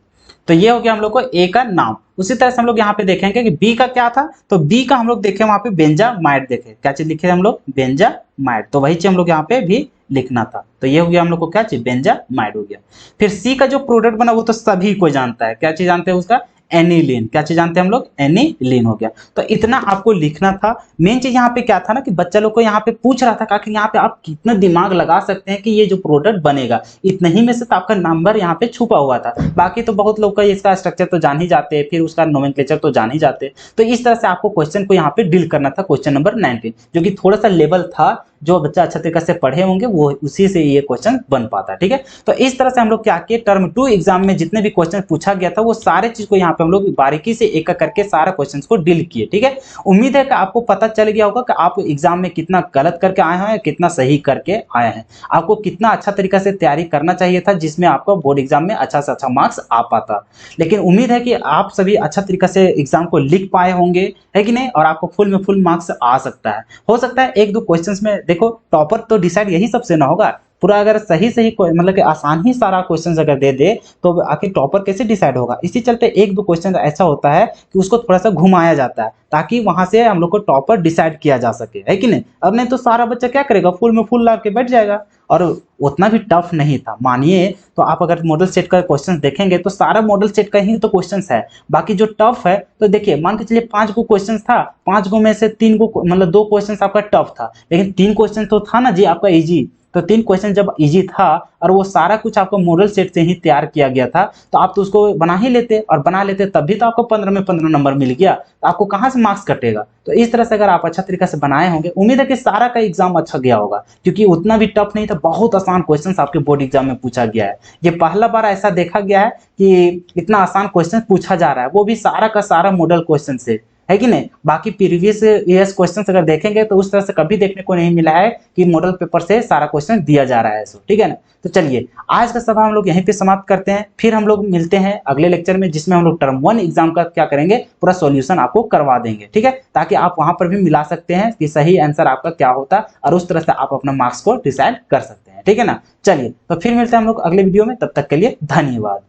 तो ये हो गया हम लोग को ए का नाम। उसी तरह से हम लोग यहाँ पे देखेंगे कि बी का क्या था, तो बी का हम लोग देखे वहां पे बेंजामाइड, देखे क्या चीज लिखे हम लोग, बेंजामाइड। तो वही चीज हम लोग यहाँ पे भी लिखना था। तो ये हो गया हम लोग को क्या चीज, बेंजामाइड हो गया। फिर सी का जो प्रोडक्ट बना वो तो सभी को जानता है, क्या चीज जानते हैं उसका, एनिलीन। क्या चीज जानते हैं हम लोग, एनिलीन हो गया। तो इतना आपको लिखना था। मेन चीज यहाँ पे क्या था ना कि बच्चा लोग को यहाँ पे पूछ रहा था कि यहाँ पे आप कितना दिमाग लगा सकते हैं कि ये जो प्रोडक्ट बनेगा, इतने ही में से तो आपका नंबर यहाँ पे छुपा हुआ था। बाकी तो बहुत लोग का इसका स्ट्रक्चर तो जान ही जाते हैं, फिर उसका नोमेनक्लेचर तो जान ही जाते हैं। तो इस तरह से आपको क्वेश्चन को यहाँ पे डील करना था, क्वेश्चन नंबर 19, जो कि थोड़ा सा लेवल था, जो बच्चा अच्छा तरीके से पढ़े होंगे वो उसी से ये क्वेश्चन बन पाता है। ठीक है, तो इस तरह से हम लोग क्या किए, टर्म 2 एग्जाम में जितने भी क्वेश्चन पूछा गया था वो सारे चीज को यहाँ पे हम लोग बारीकी से एक एक करके सारा क्वेश्चंस को डील किए। ठीक है, उम्मीद है कि आपको पता चल गया होगा कि आप एग्जाम में कितना गलत करके आए हैं, कितना सही करके आए हैं, आपको कितना अच्छा तरीका से तैयारी करना चाहिए था, जिसमें आपको बोर्ड एग्जाम में अच्छा से अच्छा मार्क्स आ पाता। लेकिन उम्मीद है कि आप सभी अच्छा तरीका से एग्जाम को लिख पाए होंगे, है कि नहीं, और आपको फुल में फुल मार्क्स आ सकता है। हो सकता है एक दो क्वेश्चंस में, देखो टॉपर तो डिसाइड यही सबसे ना होगा, पूरा अगर सही सही मतलब कि आसान ही सारा क्वेश्चन अगर दे दे तो आखिर टॉपर कैसे डिसाइड होगा। इसी चलते एक दो क्वेश्चन ऐसा होता है कि उसको थोड़ा सा घुमाया जाता है, ताकि वहां से हम लोग को टॉपर डिसाइड किया जा सके, है कि नहीं। अब नहीं तो सारा बच्चा क्या करेगा, फुल में फुल ला के बैठ जाएगा। और उतना भी टफ नहीं था, मानिए तो आप अगर मॉडल सेट का क्वेश्चन देखेंगे तो सारा मॉडल सेट का ही तो क्वेश्चन है। बाकी जो टफ है तो देखिए, मान के चलिए 5 गो क्वेश्चन था, 5 गो में से 3 गो मतलब 2 क्वेश्चन आपका टफ था, लेकिन 3 क्वेश्चन तो था ना जी आपका इजी। तो 3 क्वेश्चन जब इजी था और वो सारा कुछ आपको मॉडल सेट से ही तैयार किया गया था, तो आप तो उसको बना ही लेते, और बना लेते तब भी तो आपको 15 में 15 नंबर मिल गया, तो आपको कहाँ से मार्क्स कटेगा। तो इस तरह से अगर आप अच्छा तरीका से बनाए होंगे, उम्मीद है कि सारा का एग्जाम अच्छा गया होगा, क्योंकि उतना भी टफ नहीं था, बहुत आसान क्वेश्चन आपके बोर्ड एग्जाम में पूछा गया है। ये पहला बार ऐसा देखा गया है कि इतना आसान क्वेश्चन पूछा जा रहा है, वो भी सारा का सारा मॉडल क्वेश्चन से, है कि नहीं। बाकी प्रीवियस ईयर्स क्वेश्चन अगर देखेंगे तो उस तरह से कभी देखने को नहीं मिला है कि मॉडल पेपर से सारा क्वेश्चन दिया जा रहा है। सो ठीक है ना, तो चलिए आज का सभा हम लोग यहीं पे समाप्त करते हैं, फिर हम लोग मिलते हैं अगले लेक्चर में, जिसमें हम लोग टर्म 1 एग्जाम का क्या करेंगे, पूरा सॉल्यूशन आपको करवा देंगे। ठीक है, ताकि आप वहां पर भी मिला सकते हैं कि सही आंसर आपका क्या होता, और उस तरह से आप अपना मार्क्स को डिसाइड कर सकते हैं। ठीक है ना, चलिए तो फिर मिलते हैं हम लोग अगले वीडियो में, तब तक के लिए धन्यवाद।